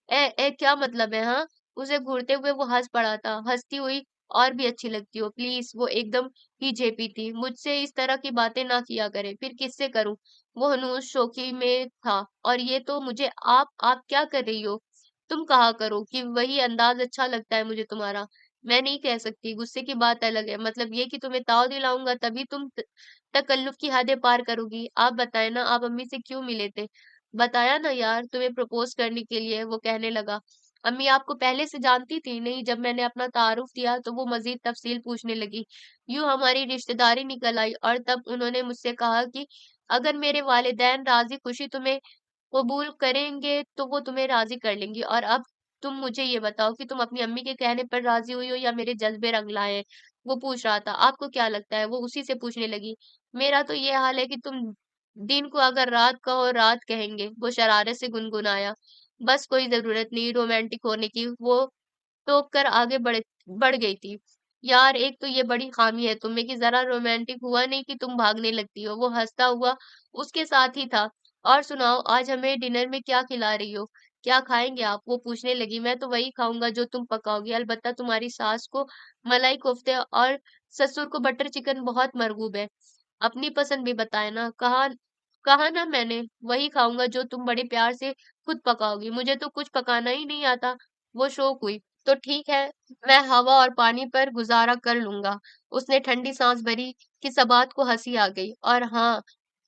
क्या मतलब है? हाँ, उसे घूरते हुए वो हंस पड़ा था। हंसती हुई और भी अच्छी लगती हो प्लीज। वो एकदम ही झेपी थी। मुझसे इस तरह की बातें ना किया करे। फिर किससे करूं? वो हनूज शोखी में था। और ये तो मुझे आप क्या कर रही हो? तुम कहा करो कि वही अंदाज अच्छा लगता है मुझे तुम्हारा। मैं नहीं कह सकती, गुस्से की बात अलग है। मतलब ये कि तुम्हें ताव दिलाऊंगा तभी तुम तकल्लुफ की हदें पार करोगी। आप बताए ना, आप अम्मी से क्यों मिले थे? बताया ना यार, तुम्हें प्रपोज करने के लिए। वो कहने लगा, अम्मी आपको पहले से जानती थी? नहीं, जब मैंने अपना तारुफ दिया तो वो मजीद तफसील पूछने लगी। यूं हमारी रिश्तेदारी निकल आई, और तब उन्होंने मुझसे कहा कि अगर मेरे वालिदैन राजी खुशी तुम्हें कबूल करेंगे तो वो तुम्हें राजी कर लेंगी। और अब तुम मुझे ये बताओ कि तुम अपनी अम्मी के कहने पर राजी हुई हो या मेरे जज्बे रंग लाए हैं? वो पूछ रहा था। आपको क्या लगता है? वो उसी से पूछने लगी। मेरा तो ये हाल है कि तुम दिन को अगर रात कहो रात कहेंगे। वो शरारत से गुनगुनाया। बस कोई जरूरत नहीं रोमांटिक होने की। वो टोक कर आगे बढ़ गई थी। यार, एक तो ये बड़ी खामी है तुम में कि जरा रोमांटिक हुआ नहीं कि तुम भागने लगती हो। वो हंसता हुआ उसके साथ ही था। और सुनाओ, आज हमें डिनर में क्या खिला रही हो? क्या खाएंगे आप? वो पूछने लगी। मैं तो वही खाऊंगा जो तुम पकाओगी। अलबत्ता तुम्हारी सास को मलाई कोफ्ते और ससुर को बटर चिकन बहुत मरगूब है। अपनी पसंद भी बताए ना। कहा कहा ना मैंने, वही खाऊंगा जो तुम बड़े प्यार से खुद पकाओगी। मुझे तो कुछ पकाना ही नहीं आता। वो शौक हुई। तो ठीक है, मैं हवा और पानी पर गुजारा कर लूंगा। उसने ठंडी सांस भरी कि सबात को हंसी आ गई। और हाँ,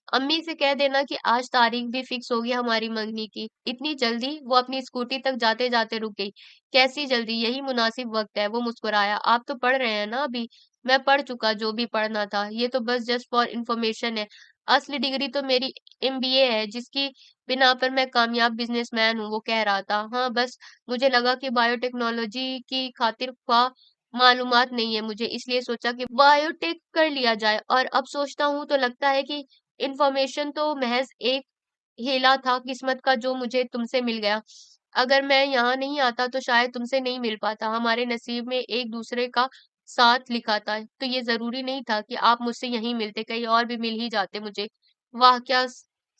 अम्मी से कह देना कि आज तारीख भी फिक्स होगी हमारी मंगनी की। इतनी जल्दी? वो अपनी स्कूटी तक जाते जाते रुक गई। कैसी जल्दी? यही मुनासिब वक्त है। वो मुस्कुराया। आप तो पढ़ रहे हैं ना अभी? मैं पढ़ चुका जो भी पढ़ना था। ये तो बस जस्ट फॉर इंफॉर्मेशन है। असली डिग्री तो मेरी एमबीए है, जिसकी बिना पर मैं कामयाब बिजनेसमैन हूँ। वो कह रहा था। हाँ, बस मुझे लगा कि बायोटेक्नोलॉजी की खातिर ख्वाह मालूमात नहीं है मुझे, इसलिए सोचा कि बायोटेक कर लिया जाए। और अब सोचता हूँ तो लगता है कि इन्फॉर्मेशन तो महज एक हीला था किस्मत का जो मुझे तुमसे मिल गया। अगर मैं यहाँ नहीं आता तो शायद तुमसे नहीं मिल पाता। हमारे नसीब में एक दूसरे का साथ लिखा था, तो ये जरूरी नहीं था कि आप मुझसे यहीं मिलते, कहीं और भी मिल ही जाते मुझे। वाह, क्या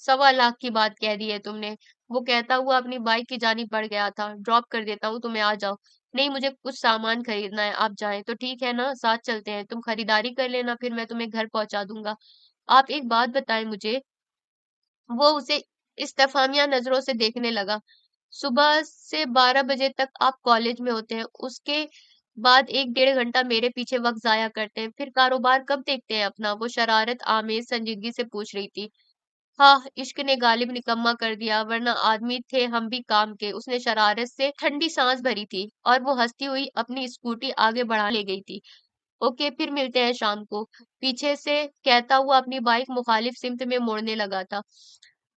1.25 लाख की बात कह दी है तुमने। वो कहता हुआ अपनी बाइक की जानिब बढ़ गया था। ड्रॉप कर देता हूँ, तुम्हें आ जाओ। नहीं, मुझे कुछ सामान खरीदना है, आप जाएं तो ठीक है ना, साथ चलते हैं। तुम खरीदारी कर लेना, फिर मैं तुम्हें घर पहुंचा दूंगा। आप एक बात बताएं मुझे। वो उसे इस्तफामिया नजरों से देखने लगा। सुबह से 12 बजे तक आप कॉलेज में होते हैं, उसके बाद एक डेढ़ घंटा मेरे पीछे वक्त जाया करते हैं, फिर कारोबार कब देखते हैं अपना? वो शरारत आमेज संजीदगी से पूछ रही थी। हाँ, इश्क ने गालिब निकम्मा कर दिया, वरना आदमी थे हम भी काम के। उसने शरारत से ठंडी सांस भरी थी और वो हंसती हुई अपनी स्कूटी आगे बढ़ा ले गई थी। ओके, फिर मिलते हैं शाम को, पीछे से कहता हुआ अपनी बाइक मुखालिफ सिमत में मोड़ने लगा था।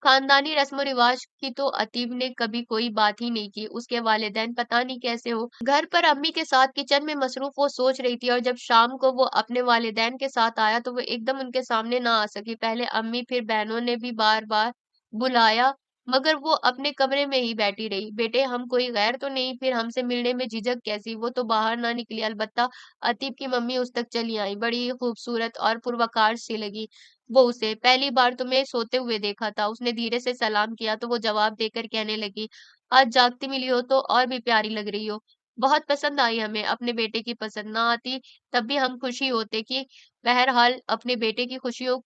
खानदानी रस्म रिवाज की तो अतीब ने कभी कोई बात ही नहीं की। उसके वालिदैन पता नहीं कैसे हो, घर पर अम्मी के साथ किचन में मसरूफ वो सोच रही थी, और जब शाम को वो अपने वालिदैन के साथ आया तो वो एकदम उनके सामने ना आ सकी। पहले अम्मी फिर बहनों ने भी बार बार बुलाया, मगर वो अपने कमरे में ही बैठी रही। बेटे, हम कोई गैर तो नहीं? फिर हमसे मिलने में झिझक कैसी? वो तो बाहर ना निकली। अलबत्ता अतीब की मम्मी उस तक चली आई, बड़ी खूबसूरत और पुरवकार सी लगी वो उसे। पहली बार तुम्हें सोते हुए देखा था। उसने धीरे से सलाम किया तो वो जवाब देकर कहने लगी, आज जागती मिली हो तो और भी प्यारी लग रही हो। बहुत पसंद आई हमें। अपने बेटे की पसंद ना आती तब भी हम खुशी होते कि बहरहाल अपने बेटे की खुशियों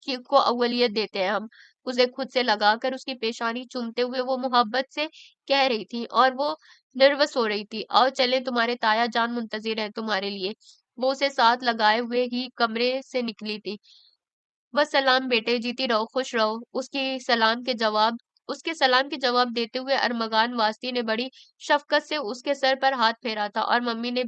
की को अव्वलियत देते हैं हम। उसे खुद से लगाकर उसकी पेशानी चूमते हुए वो मोहब्बत से कह रही थी, और वो नर्वस हो रही थी। आओ चले, तुम्हारे ताया जान मुंतजिर है तुम्हारे लिए। वो उसे साथ लगाए हुए ही कमरे से निकली थी। बस सलाम बेटे, जीती रहो, खुश रहो। उसके सलाम के जवाब देते हुए अरमगान वास्ती ने बड़ी शफकत से उसके सर पर हाथ फेरा था, और मम्मी ने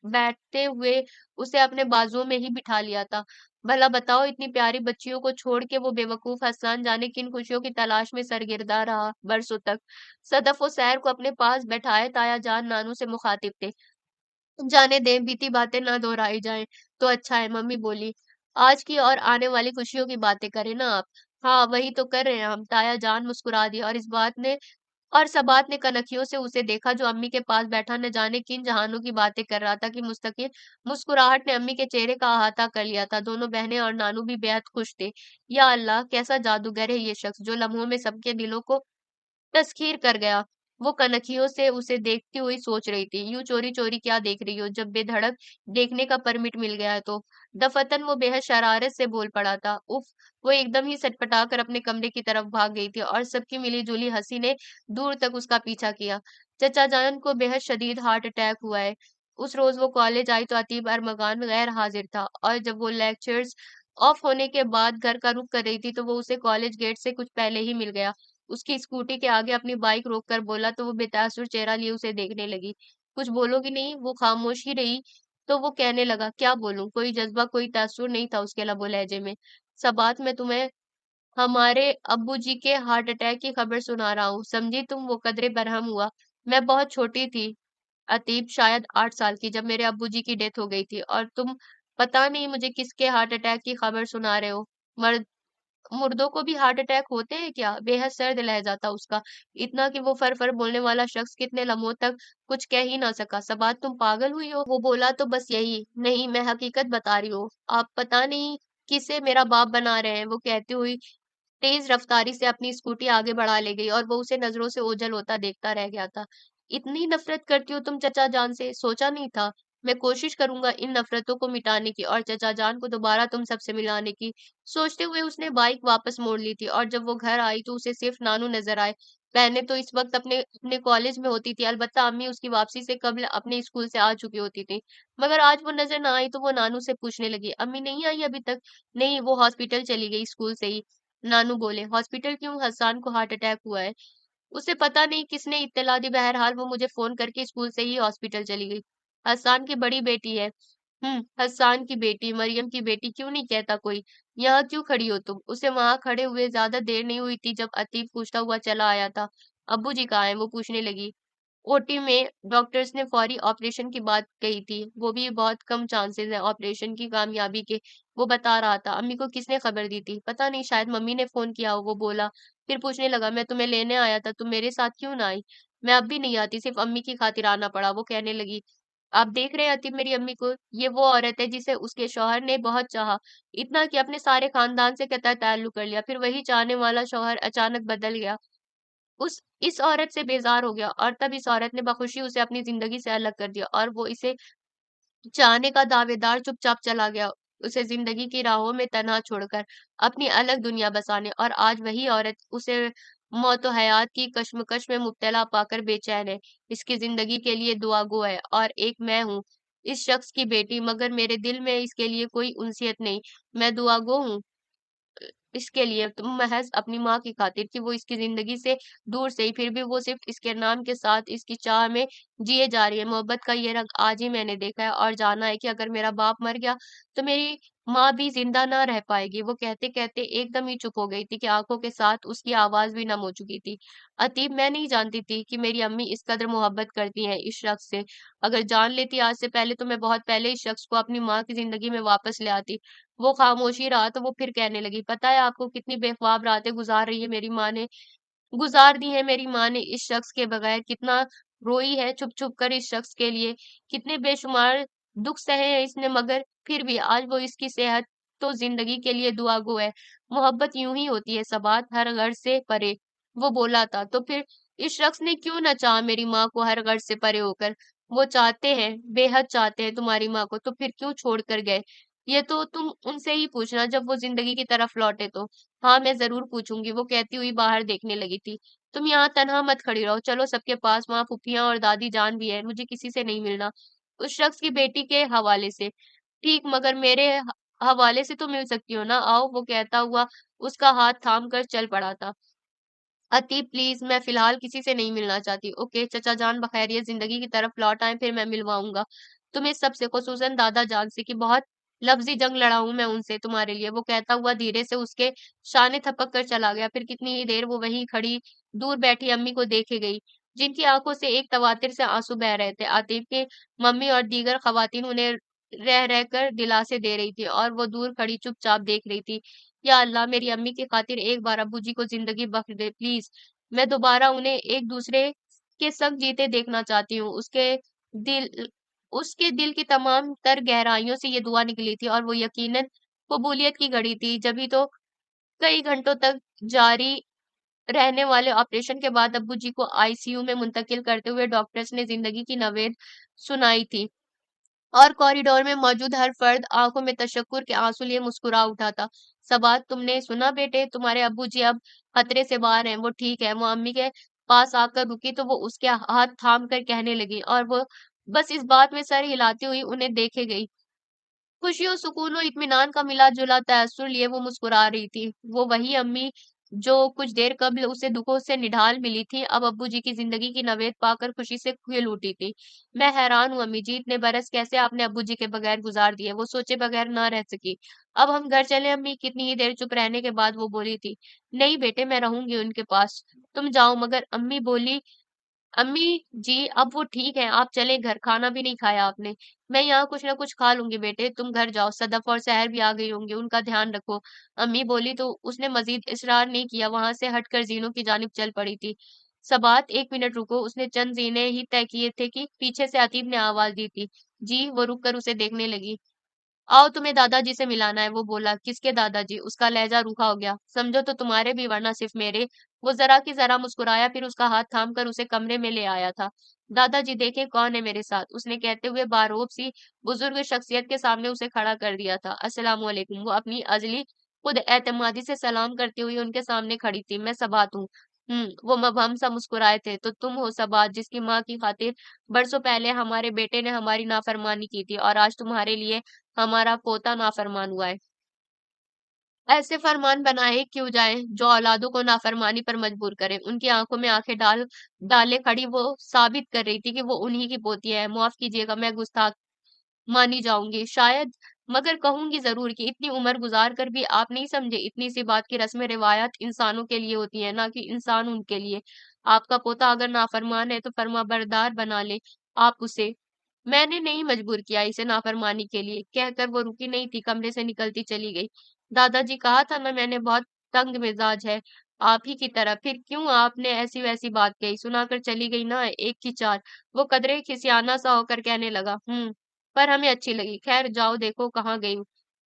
बैठते हुए उसे अपने बाजुओं में ही बिठा लिया था। भला बताओ, इतनी प्यारी बच्चियों को छोड़ के वो बेवकूफ हसन जाने किन खुशियों की तलाश में सरगिरदा रहा बरसों तक। सदफ व सैर को अपने पास बैठाए ताया जान नानू से मुखातिब थे। जाने दें, बीती बातें ना दोहराई जाएं तो अच्छा है, मम्मी बोली। आज की और आने वाली खुशियों की बातें करें ना आप। हाँ, वही तो कर रहे हैं हम। ताया जान मुस्कुरा दिया, और सबात ने कनखियों से उसे देखा जो अम्मी के पास बैठा न जाने किन जहानों की बातें कर रहा था कि मुस्तकिल मुस्कुराहट ने अम्मी के चेहरे का अहाता कर लिया था। दोनों बहनें और नानू भी बेहद खुश थे। या अल्लाह, कैसा जादूगर है ये शख्स, जो लम्हों में सबके दिलों को तस्खीर कर गया। वो कनखियों से उसे देखती हुई सोच रही थी, यूं चोरी चोरी क्या देख रही हो? जब बेधड़क देखने का परमिट मिल गया है तो। दफतन वो बेहद शरारत से बोल पड़ा था। उफ! वो एकदम ही सटपटा कर अपने कमरे की तरफ भाग गई थी, और सबकी मिली-जुली हंसी ने दूर तक उसका पीछा किया। चचा जान को बेहद शदीद हार्ट अटैक हुआ है। उस रोज वो कॉलेज आई तो अतीब अरमगान गैर हाजिर था, और जब वो लेक्चर्स ऑफ होने के बाद घर का रुख कर रही थी तो वो उसे कॉलेज गेट से कुछ पहले ही मिल गया। उसकी स्कूटी के आगे अपनी बाइक रोककर बोला तो वो बेतासुर चेहरा लिए उसे देखने लगी। कुछ बोलोगी नहीं? वो खामोश ही रही तो वो कहने लगा, क्या बोलूं? कोई जज्बा, कोई तासुर नहीं था उसके लबो लहजे में। सबात, मैं तुम्हें हमारे अब्बू जी के हार्ट अटैक की खबर सुना रहा हूँ, समझी तुम? वो कदरे बरहम हुआ। मैं बहुत छोटी थी अतीब, शायद 8 साल की, जब मेरे अब्बू जी की डेथ हो गई थी, और तुम पता नहीं मुझे किसके हार्ट अटैक की खबर सुना रहे हो। मर मुर्दों को भी हार्ट अटैक होते हैं क्या? बेहद सर्द लहजा था उसका, इतना कि वो फर फर बोलने वाला शख्स कितने लम्हों तक कुछ कह ही ना सका। सबात, तुम पागल हुई हो? वो बोला तो बस यही। नहीं, मैं हकीकत बता रही हूँ। आप पता नहीं किसे मेरा बाप बना रहे हैं, वो कहती हुई तेज रफ्तारी से अपनी स्कूटी आगे बढ़ा ले गई, और वो उसे नजरों से ओझल होता देखता रह गया था। इतनी नफरत करती हो तुम चचा जान से? सोचा नहीं था। मैं कोशिश करूंगा इन नफरतों को मिटाने की, और चचा जान को दोबारा तुम सबसे मिलाने की। सोचते हुए उसने बाइक वापस मोड़ ली थी, और जब वो घर आई तो उसे सिर्फ नानू नजर आए। बहनें तो इस वक्त अपने अपने कॉलेज में होती थी, अलबत्ता अम्मी उसकी वापसी से कबल अपने स्कूल से आ चुकी होती थी। मगर आज वो नजर ना आई तो वो नानू से पूछने लगी, अम्मी नहीं आई अभी तक? नहीं, वो हॉस्पिटल चली गई स्कूल से ही। नानू बोले, हॉस्पिटल क्यों? हसन को हार्ट अटैक हुआ है। उसे पता नहीं किसने इत्तला दी, बहरहाल वो मुझे फोन करके स्कूल से ही हॉस्पिटल चली गई। हसान की बड़ी बेटी है। हसान की बेटी, मरियम की बेटी, क्यों नहीं कहता कोई? यहाँ क्यों खड़ी हो तुम? उसे वहां खड़े हुए ज्यादा देर नहीं हुई थी जब अतीब पूछता हुआ चला आया था। अब्बू जी कहाँ हैं? वो पूछने लगी। ओटी में डॉक्टर्स ने फौरी ऑपरेशन की बात कही थी, वो भी बहुत कम चांसेस है ऑपरेशन की कामयाबी के। वो बता रहा था। अम्मी को किसने खबर दी थी? पता नहीं, शायद मम्मी ने फोन किया हो, वो बोला। फिर पूछने लगा, मैं तुम्हें लेने आया था, तुम मेरे साथ क्यों ना आई? मैं अब भी नहीं आती, सिर्फ अम्मी की खातिर आना पड़ा। वो कहने लगी, आप देख रहे हैं अतीब मेरी अम्मी को? ये वो औरत है जिसे उसके शौहर ने बहुत चाहा, इतना कि अपने सारे खानदान से कतई ताल्लुक कर लिया। फिर वही चाहने वाला शौहर अचानक बदल गया। उस इस औरत से बेजार हो गया और तब इस औरत ने बखुशी उसे अपनी जिंदगी से अलग कर दिया और वो इसे चाहने का दावेदार चुपचाप चला गया, उसे जिंदगी की राहों में तन्हा छोड़कर अपनी अलग दुनिया बसाने। और आज वही औरत उसे मौत हयात की कश्मकश में मुब्तला पाकर बेचैन है। इसकी जिंदगी के लिए दुआ गो है और एक मैं हूँ, इस शख्स की बेटी, मगर मेरे दिल में इसके लिए कोई उनसियत नहीं। मैं दुआ गो हूँ इसके लिए तुम महज अपनी माँ की खातिर कि वो इसकी जिंदगी से दूर से ही, फिर भी वो सिर्फ इसके नाम के साथ इसकी चाह में जिए जा रही है। मोहब्बत का ये रंग आज ही मैंने देखा है और जाना है कि अगर मेरा बाप मर गया तो मेरी माँ भी जिंदा ना रह पाएगी। वो कहते कहते एकदम ही चुप हो गई थी कि आंखों के साथ उसकी आवाज भी नम हो चुकी थी। अतीब, मैं नहीं जानती थी कि मेरी अम्मी इस कदर मोहब्बत करती हैं इस शख्स से। अगर जान लेती आज से पहले तो मैं बहुत पहले इस शख्स को अपनी माँ की जिंदगी में वापस ले आती। वो खामोशी रहा तो वो फिर कहने लगी, पता है आपको कितनी बेख्वाब रातें गुजार दी है मेरी माँ ने इस शख्स के बगैर, कितना रोई है छुप छुप कर इस शख्स के लिए, कितने बेशुमार दुख सहे हैं इसने, मगर फिर भी आज वो इसकी सेहत तो जिंदगी के लिए दुआ गो है। मोहब्बत यूं ही होती है सबात, हर गर्ज से परे। वो बोला था तो फिर इस शख्स ने क्यों ना चाहा मेरी माँ को हर गर्ज से परे होकर। वो चाहते हैं, बेहद चाहते हैं तुम्हारी माँ को, तो फिर क्यों छोड़ कर गए। ये तो तुम उनसे ही पूछना जब वो जिंदगी की तरफ लौटे तो। हाँ, मैं ज़रूर पूछूँगी, वो कहती हुई बाहर देखने लगी थी। तुम यहाँ तन्हा मत खड़ी रहो, चलो सबके पास, वहाँ फूफियाँ और दादी जान भी है, मुझे किसी से नहीं मिलना। उस शख्स की बेटी के हवाले से। ठीक, मगर मेरे हवाले से तो मिल सकती हो ना, आओ, वो कहता हुआ उसका हाथ थाम कर चल पड़ा था। अति प्लीज, मैं फिलहाल किसी से नहीं मिलना चाहती। ओके चचा जान, बखैरियत जिंदगी की तरफ लौट आए फिर मैं मिलवाऊंगा तुम्हें सबसे, खुसूसन दादा जान से, कि बहुत लफ्जी जंग लड़ा हूं मैं उनसे तुम्हारे लिए। वो कहता हुआ धीरे से उसके शाने थपक कर चला गया। फिर कितनी ही देर वो वहीं खड़ी दूर बैठी अम्मी को देखे गई, जिनकी आंखों से एक तवातिर से आंसू बह रहे थे। आतिफ के मम्मी और दीगर खवातीन उन्हें रह रह कर दिलासे दे रही थी और वो दूर खड़ी चुपचाप देख रही थी। या अल्लाह, मेरी अम्मी की खातिर एक बार अब्बू जी को जिंदगी बख्श दे प्लीज। मैं दोबारा उन्हें एक दूसरे के संग जीते देखना चाहती हूँ। दिल उसके दिल की तमाम तर गहराइयों से ये दुआ निकली थी और वो यकीनन कबूलियत की घड़ी थी। जभी तो कई घंटों तक जारी रहने वाले ऑपरेशन के बाद अब्बू जी को आईसीयू में मुंतकिल करते हुए डॉक्टर्स ने जिंदगी की नवेद सुनाई थी और कॉरिडोर में मौजूद हर फर्द आंखों में तशक्कुर के आंसू लिए मुस्कुरा उठा था। सबात, तुमने सुना बेटे, तुम्हारे अब्बू जी अब खतरे से बाहर हैं, वो ठीक है। वो अम्मी के पास आकर रुकी तो वो उसके हाथ थाम कर कहने लगी और वो बस इस बात में सर हिलाती हुई उन्हें देखे गई। खुशी और सुकून और इत्मीनान का मिला-जुला तअस्सुर लिए वो मुस्कुरा रही थी। वो वही अम्मी जो कुछ देर कब्ल उसे दुखों से निढाल मिली थी, अब अब्बू जी की जिंदगी की नवेद पाकर खुशी से खिल उठी थी। मैं हैरान हूँ अम्मी जी, इतने बरस कैसे आपने अब्बू जी के बगैर गुजार दिए। वो सोचे बगैर ना रह सकी। अब हम घर चले अम्मी, कितनी ही देर चुप रहने के बाद वो बोली थी। नहीं बेटे, मैं रहूंगी उनके पास, तुम जाओ। मगर अम्मी बोली, अम्मी जी अब वो ठीक है, आप चलें घर, खाना भी नहीं खाया आपने। मैं यहाँ कुछ ना कुछ खा लूंगी बेटे, तुम घर जाओ, सदफ और सहर भी आ गई होंगी, उनका ध्यान रखो। अम्मी बोली तो उसने मजीद इसरार नहीं किया, वहां से हटकर जीनों की जानिब चल पड़ी थी। सबात, एक मिनट रुको, उसने चंद जीने ही तय किए थे कि पीछे से अतीब ने आवाज दी थी। जी। वो रुक कर उसे देखने लगी। आओ, तुम्हें दादाजी से मिलाना है, वो बोला। किसके दादाजी? उसका लहजा रूखा हो गया। समझो तो तुम्हारे भी, वरना सिर्फ मेरे। वो जरा की जरा मुस्कुराया, फिर उसका हाथ थाम कर उसे कमरे में ले आया था। दादाजी देखें कौन है मेरे साथ, उसने कहते हुए बारोब सी बुजुर्ग शख्सियत के सामने उसे खड़ा कर दिया था। अस्सलाम वालेकुम। वो अपनी अजली खुद एतमादी से सलाम करती हुई उनके सामने खड़ी थी। मैं सबात हूँ। वो मबहम सा मुस्कुराए थे। तो तुम हो सबात, जिसकी माँ की खातिर बरसों पहले हमारे बेटे ने हमारी नाफरमानी की थी और आज तुम्हारे लिए हमारा पोता नाफरमान हुआ है। ऐसे फरमान बनाए क्यों जाएं जो औलादों को नाफरमानी पर मजबूर करें। उनकी आंखों में आंखें डाले खड़ी वो साबित कर रही थी कि वो उन्हीं की पोती है। माफ कीजिएगा, मैं गुस्ताख मानी जाऊंगी शायद, मगर कहूंगी जरूर कि इतनी उम्र गुजार कर भी आप नहीं समझे, इतनी सी बात की रस्में रिवायत इंसानों के लिए होती है, ना कि इंसान उनके लिए। आपका पोता अगर नाफरमान है तो फरमाबरदार बना ले आप उसे। मैंने नहीं मजबूर किया इसे नाफरमानी के लिए, कहकर वो रुकी नहीं थी, कमरे से निकलती चली गई। दादाजी, कहा था ना मैंने, बहुत तंग मिजाज है आप ही की तरह। फिर क्यों आपने ऐसी वैसी बात कही, सुनाकर चली गई ना एक की चार। वो कदरे खिसियाना सा होकर कहने लगा, पर हमें अच्छी लगी। खैर जाओ, देखो कहाँ गई हूँ।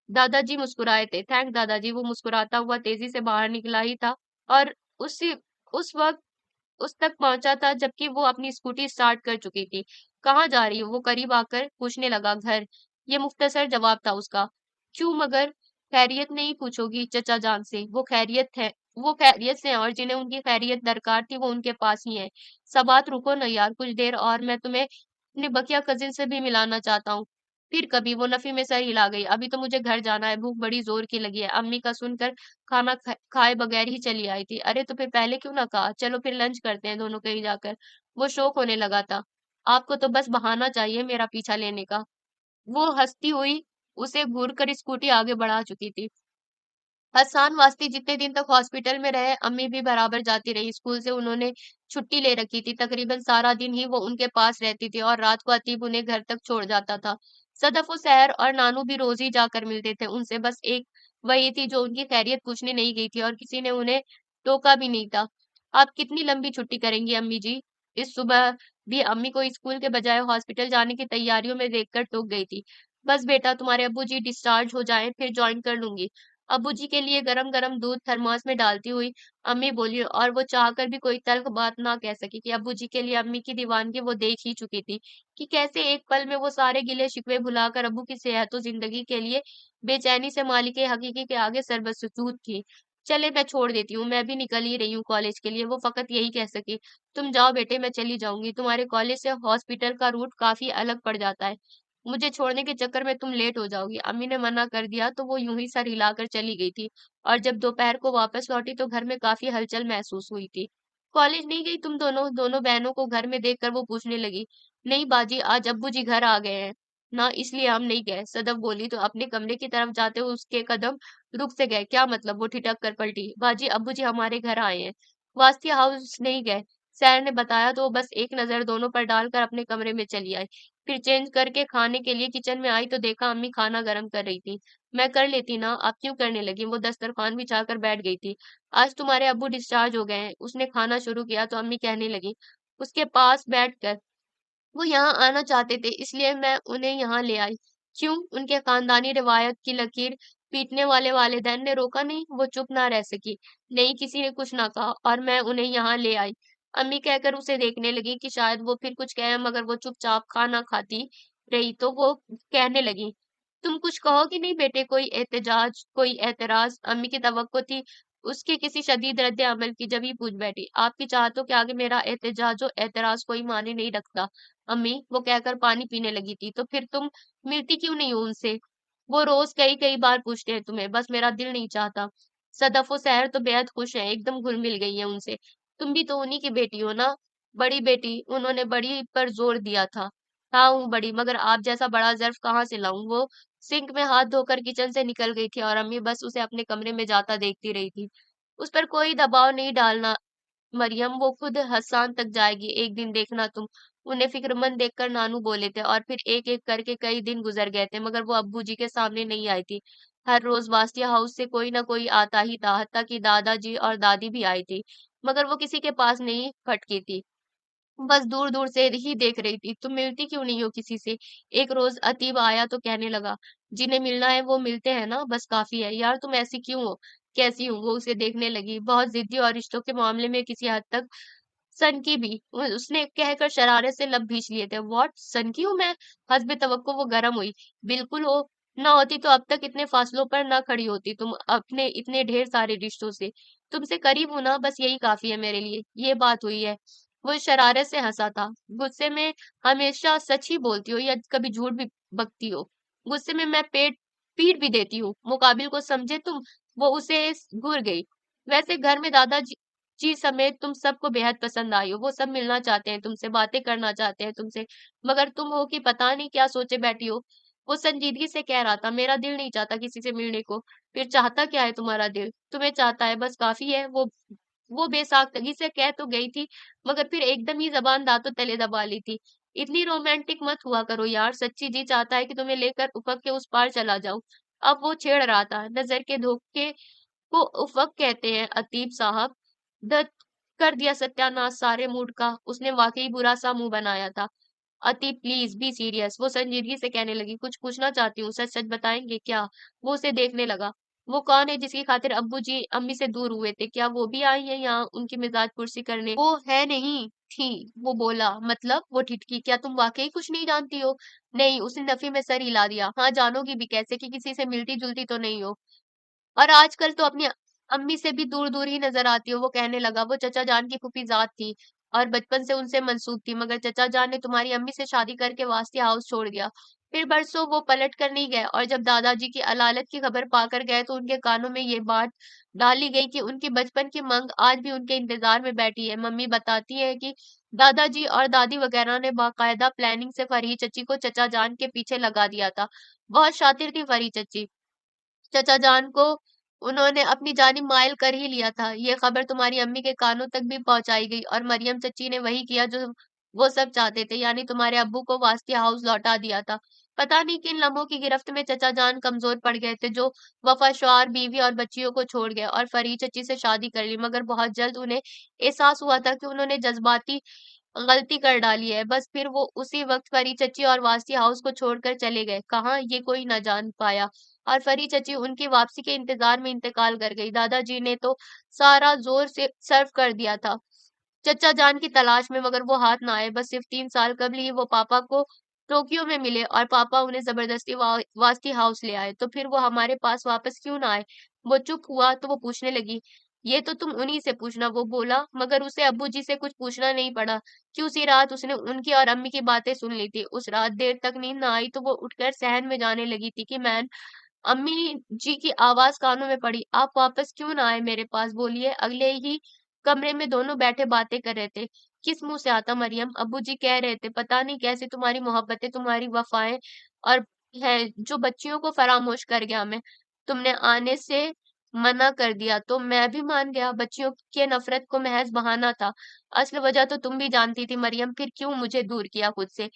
दादाजी मुस्कुराए थे। थैंक दादाजी। वो मुस्कुराता हुआ तेजी से बाहर निकला ही था और उसी उस वक्त उस तक पहुंचा था जबकि वो अपनी स्कूटी स्टार्ट कर चुकी थी। कहाँ जा रही हो? वो करीब आकर पूछने लगा। घर। ये मुख्तसर जवाब था उसका। क्यों मगर? खैरियत नहीं पूछोगी चचा जान से? वो खैरियत से हैं और जिन्हें उनकी खैरियत दरकार थी वो उनके पास ही है। सबात रुको ना यार कुछ देर और, मैं तुम्हें अपने बकिया कजिन से भी मिलाना चाहता हूँ। फिर कभी? वो नफी में सर हिला गई। अभी तो मुझे घर जाना है, भूख बड़ी जोर की लगी है। अम्मी का सुनकर खाए बगैर ही चली आई थी। अरे तो फिर पहले क्यों ना कहा? चलो फिर लंच करते हैं दोनों कहीं जाकर। वो शौक होने लगा था। आपको तो बस बहाना चाहिए मेरा पीछा लेने का। वो हंसती हुई उसे घूर कर स्कूटी आगे बढ़ा चुकी थी। हसान वास्ती जितने दिन तक हॉस्पिटल में रहे, अम्मी भी बराबर जाती रही। स्कूल से उन्होंने छुट्टी ले रखी थी। तकरीबन सारा दिन ही वो उनके पास रहती थी और रात को अतीब उन्हें घर तक छोड़ जाता था। सदफ सहर और नानू भी रोज ही जाकर मिलते थे उनसे। बस एक वही थी जो उनकी खैरियत पूछने नहीं गई थी और किसी ने उन्हें टोका भी नहीं था। आप कितनी लंबी छुट्टी करेंगी अम्मी जी? इस सुबह भी अम्मी को स्कूल के बजाय हॉस्पिटल जाने की तैयारियों में देखकर टूक गई थी। बस बेटा तुम्हारे अब्बू जी डिस्चार्ज हो जाएं फिर ज्वाइन कर लूंगी। अब्बू जी के लिए गरम गरम दूध थर्मास में डालती हुई अम्मी बोली, और वो चाहकर भी कोई तल्ख बात ना कह सकी कि अब्बू जी के लिए अम्मी की दीवानगी वो देख ही चुकी थी कि कैसे एक पल में वो सारे गिले शिकवे भुलाकर अब्बू की सेहत और जिंदगी के लिए बेचैनी से मालिक हकीकी के आगे सरबसुजूद थी। चले मैं छोड़ देती हूँ, मैं भी निकल ही रही हूँ कॉलेज के लिए। वो फकत यही कह सकी। तुम जाओ बेटे, मैं चली जाऊंगी। तुम्हारे कॉलेज से हॉस्पिटल का रूट काफी अलग पड़ जाता है। मुझे छोड़ने के चक्कर में तुम लेट हो जाओगी। अम्मी ने मना कर दिया तो वो यूं ही सर हिलाकर चली गई थी। और जब दोपहर को वापस लौटी तो घर में काफी हलचल महसूस हुई थी। कॉलेज नहीं गई तुम दोनों? दोनों बहनों को घर में देखकर वो पूछने लगी। नहीं बाजी, आज अब्बू जी घर आ गए हैं ना, इसलिए हम नहीं गए। सदफ बोली तो अपने कमरे की तरफ जाते हुए उसके कदम रुक से गए। क्या मतलब? वो ठिठक कर पलटी। बाजी, अब्बू जी हमारे घर आए हैं। वास्ती हाउस नहीं गए? सैर ने बताया तो वो बस एक नजर दोनों पर डालकर अपने कमरे में चली आई। फिर चेंज करके खाने के लिए किचन में आई तो देखा अम्मी खाना गर्म कर रही थी। मैं कर लेती ना, आप क्यों करने लगी? वो दस्तरखान बिछाकर बैठ गई थी। आज तुम्हारे अब्बू डिस्चार्ज हो गए हैं। उसने खाना शुरू किया तो अम्मी कहने लगी उसके पास बैठकर, वो यहाँ आना चाहते थे इसलिए मैं उन्हें यहाँ ले आई। क्यों? उनके खानदानी रिवायत की लकीर पीटने वाले वालिदैन ने रोका नहीं? वो चुप ना रह सकी। नहीं, किसी ने कुछ ना कहा और मैं उन्हें यहाँ ले आई। अम्मी कहकर उसे देखने लगी कि शायद वो फिर कुछ कहे, मगर वो चुपचाप खाना खाती रही। तो वो कहने लगी, तुम कुछ कहोगी नहीं बेटे? कोई एहतजाज, कोई एतराज? अम्मी की तवक्को थी उसके किसी शदीद रद्द अमल की, जब ही पूछ बैठी, आपकी चाहतों के आगे मेरा एहतजाज और एतराज कोई माने नहीं रखता अम्मी। वो कहकर पानी पीने लगी थी। तो फिर तुम मिलती क्यों नहीं हो उनसे? वो रोज कई कई बार पूछते हैं तुम्हें, बस मेरा दिल नहीं चाहता। सदफ और सहर तो बेहद खुश हैं, एकदम घुल मिल गई है उनसे। तुम भी तो उन्हीं की बेटी हो ना? बड़ी बेटी? उन्होंने बड़ी पर जोर दिया था। हाँ हूँ बड़ी, मगर आप जैसा बड़ा ज़र्फ कहाँ से लाऊं? वो सिंक में हाथ धोकर किचन से निकल गई थी और अम्मी बस उसे अपने कमरे में जाता देखती रही थी। उस पर कोई दबाव नहीं डालना मरियम, वो खुद हसान तक जाएगी एक दिन, देखना तुम। उन्हें फिक्रमंद देखकर नानू बोले थे और फिर एक एक करके कई दिन गुजर गए थे मगर वो अब्बू जी के सामने नहीं आई थी। हर रोज वास्तिया हाउस से कोई ना कोई आता ही था, हत्ता कि दादाजी और दादी भी आई थी, मगर वो किसी के पास नहीं फटकी थी। बस दूर दूर से ही देख रही थी। तुम मिलती क्यों नहीं हो किसी से? एक रोज अतीब आया तो कहने लगा, जिन्हें मिलना है वो मिलते हैं ना, बस काफी है। यार तुम ऐसी क्यों हो? कैसी हूँ? वो उसे देखने लगी। बहुत जिद्दी और रिश्तों के मामले में किसी हद तक सनकी भी। उसने कहकर शरारत से लब भींच लिए थे। व्हाट? सनकी हूं मैं? हस्बे तवक्को वो गर्म हुई। बिल्कुल हो। ना होती तो अब तक इतने फासलों पर ना खड़ी होती तुम अपने इतने ढेर सारे रिश्तों से। तुमसे करीब हूं ना, बस यही काफी है मेरे लिए। ये बात हुई है। वो शरारत से हंसा था। गुस्से में हमेशा सच ही बोलती हो या कभी झूठ भी बकती हो? गुस्से में मैं पीट भी देती हूँ, मुकाबिल को समझे तुम। वो उसे घूर गई। वैसे घर में दादाजी जी समेत तुम सबको बेहद पसंद आई हो। वो सब मिलना चाहते हैं तुमसे, बातें करना चाहते हैं तुमसे, मगर तुम हो कि पता नहीं क्या सोचे बैठी हो। वो संजीदगी से कह रहा था, मेरा दिल नहीं चाहता किसी से मिलने को। फिर चाहता क्या है तुम्हारा दिल? तुम्हें चाहता है, बस काफी है। वो बेसाख्तगी से कह तो गई थी मगर फिर एकदम ही जबान दांतों तले दबा ली थी। इतनी रोमांटिक मत हुआ करो यार, सच्ची जी चाहता है कि तुम्हें लेकर उफक के उस पार चला जाऊं। अब वो छेड़ रहा था। नजर के धोखे को उफक कहते हैं अतीब साहब। द कर दिया सत्यानाश सारे मूड का। उसने वाकई बुरा सा मुंह बनाया था। अति प्लीज बी सीरियस, वो संजीदगी से कहने लगी। कुछ पूछना चाहती हूँ, सच सच बताएंगे क्या? वो उसे देखने लगा। वो कौन है जिसकी खातिर अब्बू जी अम्मी से दूर हुए थे? क्या वो भी आई है यहाँ उनकी मिजाज पुरसी करने? वो है नहीं थी। वो बोला, मतलब? वो ठिठकी, क्या तुम वाकई कुछ नहीं जानती हो? नहीं, उसने नफी में सर हिला दिया। हाँ, जानोगी भी कैसे कि किसी से मिलती जुलती तो नहीं हो। और आजकल तो अपनी अम्मी से भी दूर-दूर ही नज़र आती हो। वो कहने लगा, वो चचा जान की फूफीज़ाद थी और बचपन से उनसे मंसूब थी, मगर चचा जान ने तुम्हारी अम्मी से शादी करके वास्ती हाउस छोड़ दिया। फिर बरसों वो पलट कर नहीं गए और जब दादाजी की अलालत की खबर पाकर गए तो उनके कानों में ये बात डाली गई कि उनकी बचपन की मांग आज भी उनके इंतजार में बैठी है। मम्मी बताती है कि दादाजी और दादी वगैरह ने बाकायदा प्लानिंग से फरीद चची को चचा जान के पीछे लगा दिया था। बहुत शातिर थी फरीद चची। चचा जान को उन्होंने अपनी जानिब माइल कर ही लिया था। ये खबर तुम्हारी अम्मी के कानों तक भी पहुंचाई गई और मरियम चच्ची ने वही किया जो वो सब चाहते थे, यानी तुम्हारे अब्बू को वास्ती हाउस लौटा दिया था। पता नहीं किन लम्हों की गिरफ्त में चचा जान कमजोर पड़ गए थे, जो वफाशौर बीवी और बच्चियों को छोड़ गए और फरीद चच्ची से शादी कर ली, मगर बहुत जल्द उन्हें एहसास हुआ था कि उन्होंने जज्बाती गलती कर डाली है। बस फिर वो उसी वक्त फरी चची और वासी हाउस को छोड़कर चले गए। कहाँ ये कोई न जान पाया और फरी चची उनकी वापसी के इंतजार में इंतकाल कर गई। दादाजी ने तो सारा जोर से सर्व कर दिया था चचा जान की तलाश में, मगर वो हाथ ना आए। बस सिर्फ 3 साल कबल ही वो पापा को टोक्यो में मिले और पापा उन्हें जबरदस्ती वास्ती हाउस ले आए। तो फिर वो हमारे पास वापस क्यों ना आए? वो चुप हुआ तो वो पूछने लगी, ये तो तुम उन्हीं से पूछना। वो बोला, मगर उसे अब्बू जी से कुछ पूछना नहीं पड़ा कि उसी रात उसने उनकी और अम्मी की बातें सुन ली थी। उस रात देर तक नींद ना आई तो वो उठकर सहन में जाने लगी थी कि मैं अम्मी जी की आवाज कानों में पड़ी, आप वापस क्यों ना आए मेरे पास? बोलिए। अगले ही कमरे में दोनों बैठे बातें कर रहे थे। किस मुंह से आता मरियम? अब्बू जी कह रहे थे, पता नहीं कैसे तुम्हारी मोहब्बतें, तुम्हारी वफाएं और है जो बच्चियों को फरामोश कर गया मैं। तुमने आने से मना कर दिया तो मैं भी मान गया। बच्चियों के नफरत को महज बहाना था, असल वजह तो तुम भी जानती थी मरियम। फिर क्यों मुझे दूर किया खुद से?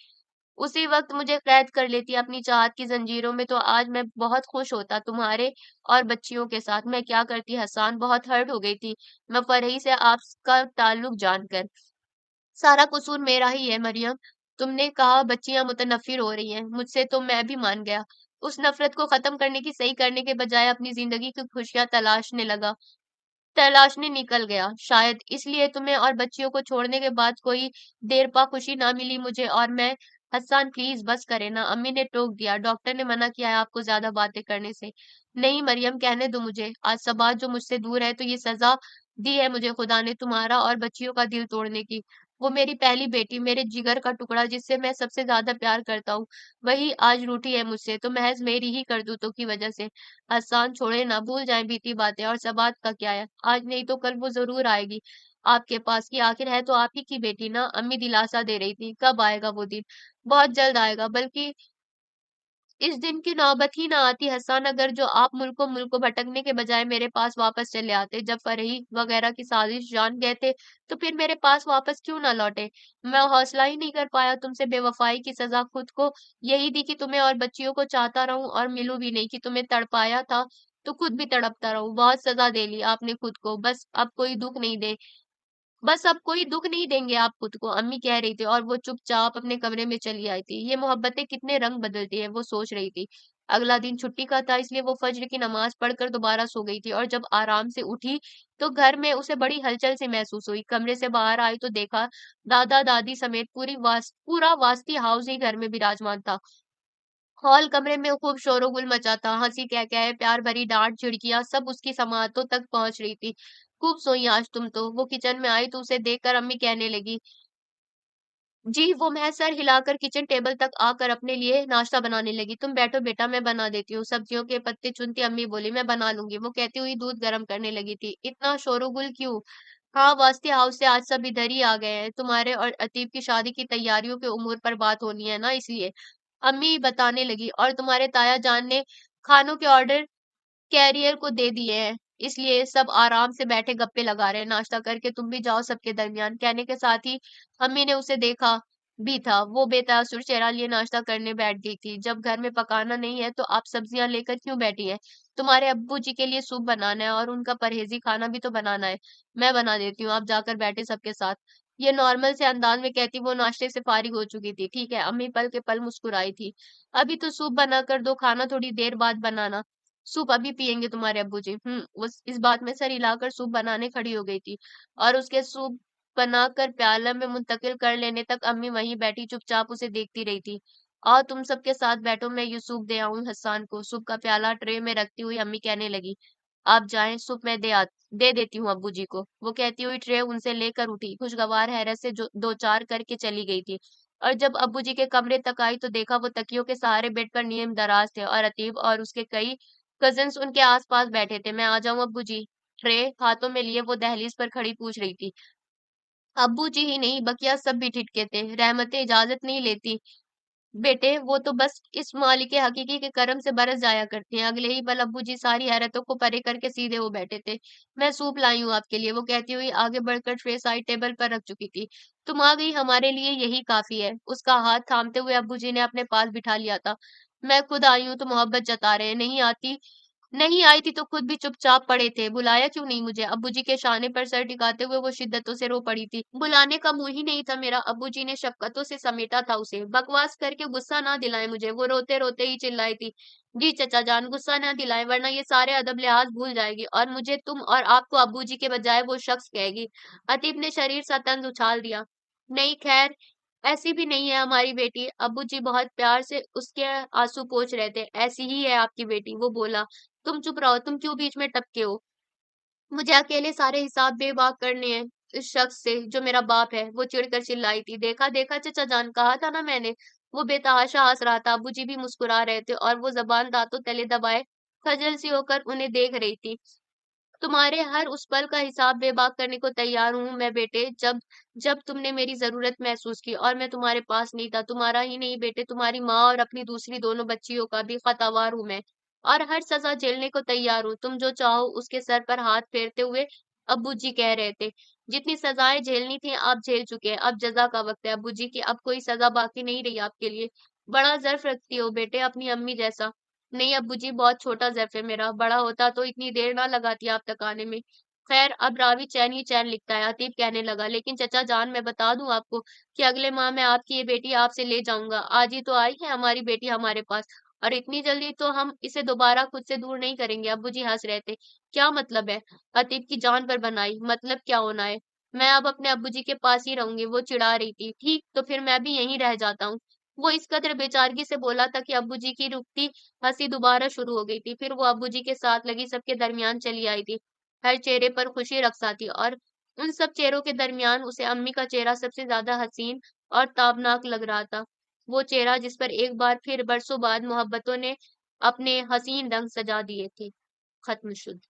उसी वक्त मुझे कैद कर लेती अपनी चाहत की जंजीरों में तो आज मैं बहुत खुश होता तुम्हारे और बच्चियों के साथ। मैं क्या करती हसन, बहुत हर्ट हो गई थी मैं फरही से आपका ताल्लुक जानकर। सारा कसूर मेरा ही है मरियम। तुमने कहा बच्चियां मुतनफिर हो रही हैं मुझसे, तो मैं भी मान गया। उस नफरत को खत्म करने की सही करने के बजाय अपनी जिंदगी की खुशियां तलाशने निकल गया। शायद इसलिए तुम्हें और बच्चियों को छोड़ने के बाद कोई देर पा खुशी ना मिली मुझे और मैं। हसन प्लीज बस करे ना, अम्मी ने टोक दिया। डॉक्टर ने मना किया है आपको ज्यादा बातें करने से। नहीं मरियम, कहने दो मुझे। आज सबात जो मुझसे दूर है तो ये सजा दी है मुझे खुदा ने तुम्हारा और बच्चियों का दिल तोड़ने की। वो मेरी पहली बेटी, मेरे जिगर का टुकड़ा, जिससे मैं सबसे ज्यादा प्यार करता हूँ, वही आज रूठी है मुझसे, तो महज मेरी ही करतूतों की वजह से। हसान छोड़े ना, भूल जाएं बीती बातें। और सबात का क्या है, आज नहीं तो कल वो जरूर आएगी आपके पास। की आखिर है तो आप ही की बेटी ना? अम्मी दिलासा दे रही थी। कब आएगा वो दिन? बहुत जल्द आएगा, बल्कि इस दिन की नौबत ही ना आती हसन, अगर जो आप मुल्को भटकने के बजाय मेरे पास वापस चले आते। जब फरही वगैरह की साजिश जान गए थे तो फिर मेरे पास वापस क्यों ना लौटे? मैं हौसला ही नहीं कर पाया तुमसे बेवफाई की सजा खुद को यही दी कि तुम्हें और बच्चियों को चाहता रहूं और मिलूं भी नहीं, कि तुम्हें तड़पाया था तो खुद भी तड़पता रहूं। बहुत सजा दे ली आपने खुद को, बस अब कोई दुख नहीं देंगे आप खुद को, अम्मी कह रही थी और वो चुपचाप अपने कमरे में चली आई थी। ये मोहब्बतें कितने रंग बदलती है, वो सोच रही थी। अगला दिन छुट्टी का था, इसलिए वो फज्र की नमाज पढ़कर दोबारा सो गई थी और जब आराम से उठी तो घर में उसे बड़ी हलचल सी महसूस हुई। कमरे से बाहर आई तो देखा दादा दादी समेत पूरा वास्ती हाउस ही घर में विराजमान था। हॉल कमरे में खूब शोरोगुल मचा था, हंसी कह कह प्यार भरी डांट झिड़कियां सब उसकी समातों तक पहुंच रही थी। खूब सोई आज तुम तो। वो किचन में आई तो उसे देखकर अम्मी कहने लगी, जी। वो महज सर हिलाकर किचन टेबल तक आकर अपने लिए नाश्ता बनाने लगी। तुम बैठो बेटा, मैं बना देती हूँ। सब्जियों के पत्ते चुनती अम्मी बोली, मैं बना लूंगी। वो कहती हुई दूध गर्म करने लगी थी। इतना शोरोगुल क्यों? हाँ, वास्ती हाउस से आज सब इधर ही आ गए हैं, तुम्हारे और अतीब की शादी की तैयारियों के उमूर पर बात होनी है ना, इसलिए अम्मी बताने लगी। और तुम्हारे ताया जान ने खानों के ऑर्डर कैरियर को दे दिए हैं, इसलिए सब आराम से बैठे गप्पे लगा रहे हैं। नाश्ता करके तुम भी जाओ सबके दरमियान। कहने के साथ ही अम्मी ने उसे देखा भी था, वो बेतासुर चेहरा लिए नाश्ता करने बैठ गई थी। जब घर में पकाना नहीं है तो आप सब्जियां लेकर क्यों बैठी हैं? तुम्हारे अब्बू जी के लिए सूप बनाना है और उनका परहेजी खाना भी तो बनाना है। मैं बना देती हूँ, आप जाकर बैठे सबके साथ। ये नॉर्मल से अंदाज में कहती वो नाश्ते से फारिग हो चुकी थी। ठीक है, अम्मी पल के पल मुस्कुराई थी। अभी तो सूप बनाकर दो, खाना थोड़ी देर बाद बनाना। सूप अभी पियेंगे तुम्हारे अब्बू जी। उस इस बात में सर हिलाकर सूप बनाने खड़ी हो गई थी और उसके सूप बनाकर प्याला में मुंतकिल कर लेने तक अम्मी वहीं बैठी चुपचाप उसे देखती रही थी। आओ तुम सबके साथ बैठो, मैं ये सूप दे आऊं हसन को। सूप का प्याला ट्रे में रखती हुई अम्मी कहने लगी, आप जाएं, सूप मैं दे देती हूँ अब्बू जी को। वो कहती हुई ट्रे उनसे लेकर उठी, खुशगवार हैरत से जो दो चार करके चली गई थी। और जब अब्बू जी के कमरे तक आई तो देखा वो तकियों के सहारे बेड पर नीम दराज थे और अतीब और उसके कई कजिन्स उनके आसपास बैठे थे। मैं आ जाऊं अब्बू जी? ट्रे हाथों में लिए वो दहलीज पर खड़ी पूछ रही थी। अब्बू जी ही नहीं, बकिया सब भी ठिठके थे। रहमतें इजाजत नहीं लेती बेटे, वो तो बस इस मालिक हकीकी के करम से बरस जाया करती हैं। अगले ही पल अब्बू जी सारी हैरतों को परे करके सीधे हो बैठे थे। मैं सूप लाई हूँ आपके लिए, वो कहती हुई आगे बढ़कर ट्रे साइड टेबल पर रख चुकी थी। तुम आ गई, हमारे लिए यही काफी है। उसका हाथ थामते हुए अब्बू जी ने अपने पास बिठा लिया था। मैं खुद आई हूँ तो मोहब्बत जता रहे हैं, नहीं आई थी तो खुद भी चुपचाप पड़े थे। बुलाया क्यों नहीं मुझे? अब्बू जी के शाने पर सर टिकाते हुए वो शिद्दतों से रो पड़ी थी। बुलाने का मुंह ही नहीं था मेरा। अब्बू जी ने शफकतों से समेटा था उसे। बकवास करके गुस्सा ना दिलाए मुझे। वो रोते रोते ही चिल्लाई थी, जी चचा जान, गुस्सा ना दिलाए वरना ये सारे अदब लिहाज भूल जाएगी और मुझे तुम और आपको अब्बू जी के बजाय वो शख्स कहेगी। अतीब ने शरीर सा तंज उछाल दिया। नहीं खैर, ऐसी भी नहीं है हमारी बेटी। अब्बू जी बहुत प्यार से उसके आंसू पोंछ रहे थे। ऐसी ही है आपकी बेटी, वो बोला। तुम चुप रहो, तुम क्यों बीच में टपके हो? मुझे अकेले सारे हिसाब बेबाक करने हैं इस शख्स से जो मेरा बाप है। वो चिढ़कर चिल्लाई थी। देखा देखा चचा जान, कहा था ना मैंने। वो बेतहाशा हंस रहा था। अब्बू जी भी मुस्कुरा रहे थे और वो जबान दांतों तले दबाए खजल सी होकर उन्हें देख रही थी। तुम्हारे हर उस पल का हिसाब बेबाक करने को तैयार हूँ मैं बेटे। जब जब तुमने मेरी जरूरत महसूस की और मैं तुम्हारे पास नहीं था, तुम्हारा ही नहीं बेटे, तुम्हारी माँ और अपनी दूसरी दोनों बच्चियों का भी खतावार हूँ मैं, और हर सजा झेलने को तैयार हूँ। तुम जो चाहो। उसके सर पर हाथ फेरते हुए अब्बू जी कह रहे थे, जितनी सजाएं झेलनी थी आप झेल चुके हैं, अब जजा का वक्त है अब्बू जी की। अब कोई सजा बाकी नहीं रही आपके लिए। बड़ा ज़र्फ रखती हो बेटे, अपनी अम्मी जैसा। नहीं अब्बू जी, बहुत छोटा ज़र्फ है मेरा। बड़ा होता तो इतनी देर ना लगाती आप तक आने में। खैर अब रावी चैन ही चैन लिखता है, अतीब कहने लगा। लेकिन चचा जान, मैं बता दूं आपको कि अगले माह मैं आपकी ये बेटी आपसे ले जाऊंगा। आज ही तो आई है हमारी बेटी हमारे पास, और इतनी जल्दी तो हम इसे दोबारा खुद से दूर नहीं करेंगे। अब्बू जी हंस रहे थे। क्या मतलब है? अतीब की जान पर बनाई। मतलब क्या होना है? मैं अब अपने अब्बू जी के पास ही रहूंगी, वो चिढ़ा रही थी। ठीक, तो फिर मैं भी यहीं रह जाता हूँ। वो इस कदर बेचारगी से बोला था कि अब्बू जी की रुकती हंसी दोबारा शुरू हो गई थी। फिर वो अब्बू जी के साथ लगी सबके दरमियान चली आई थी। हर चेहरे पर खुशी रक्सा थी और उन सब चेहरों के दरमियान उसे अम्मी का चेहरा सबसे ज्यादा हसीन और ताबनाक लग रहा था। वो चेहरा जिस पर एक बार फिर बरसों बाद मोहब्बतों ने अपने हसीन रंग सजा दिए थे। खत्म शुद।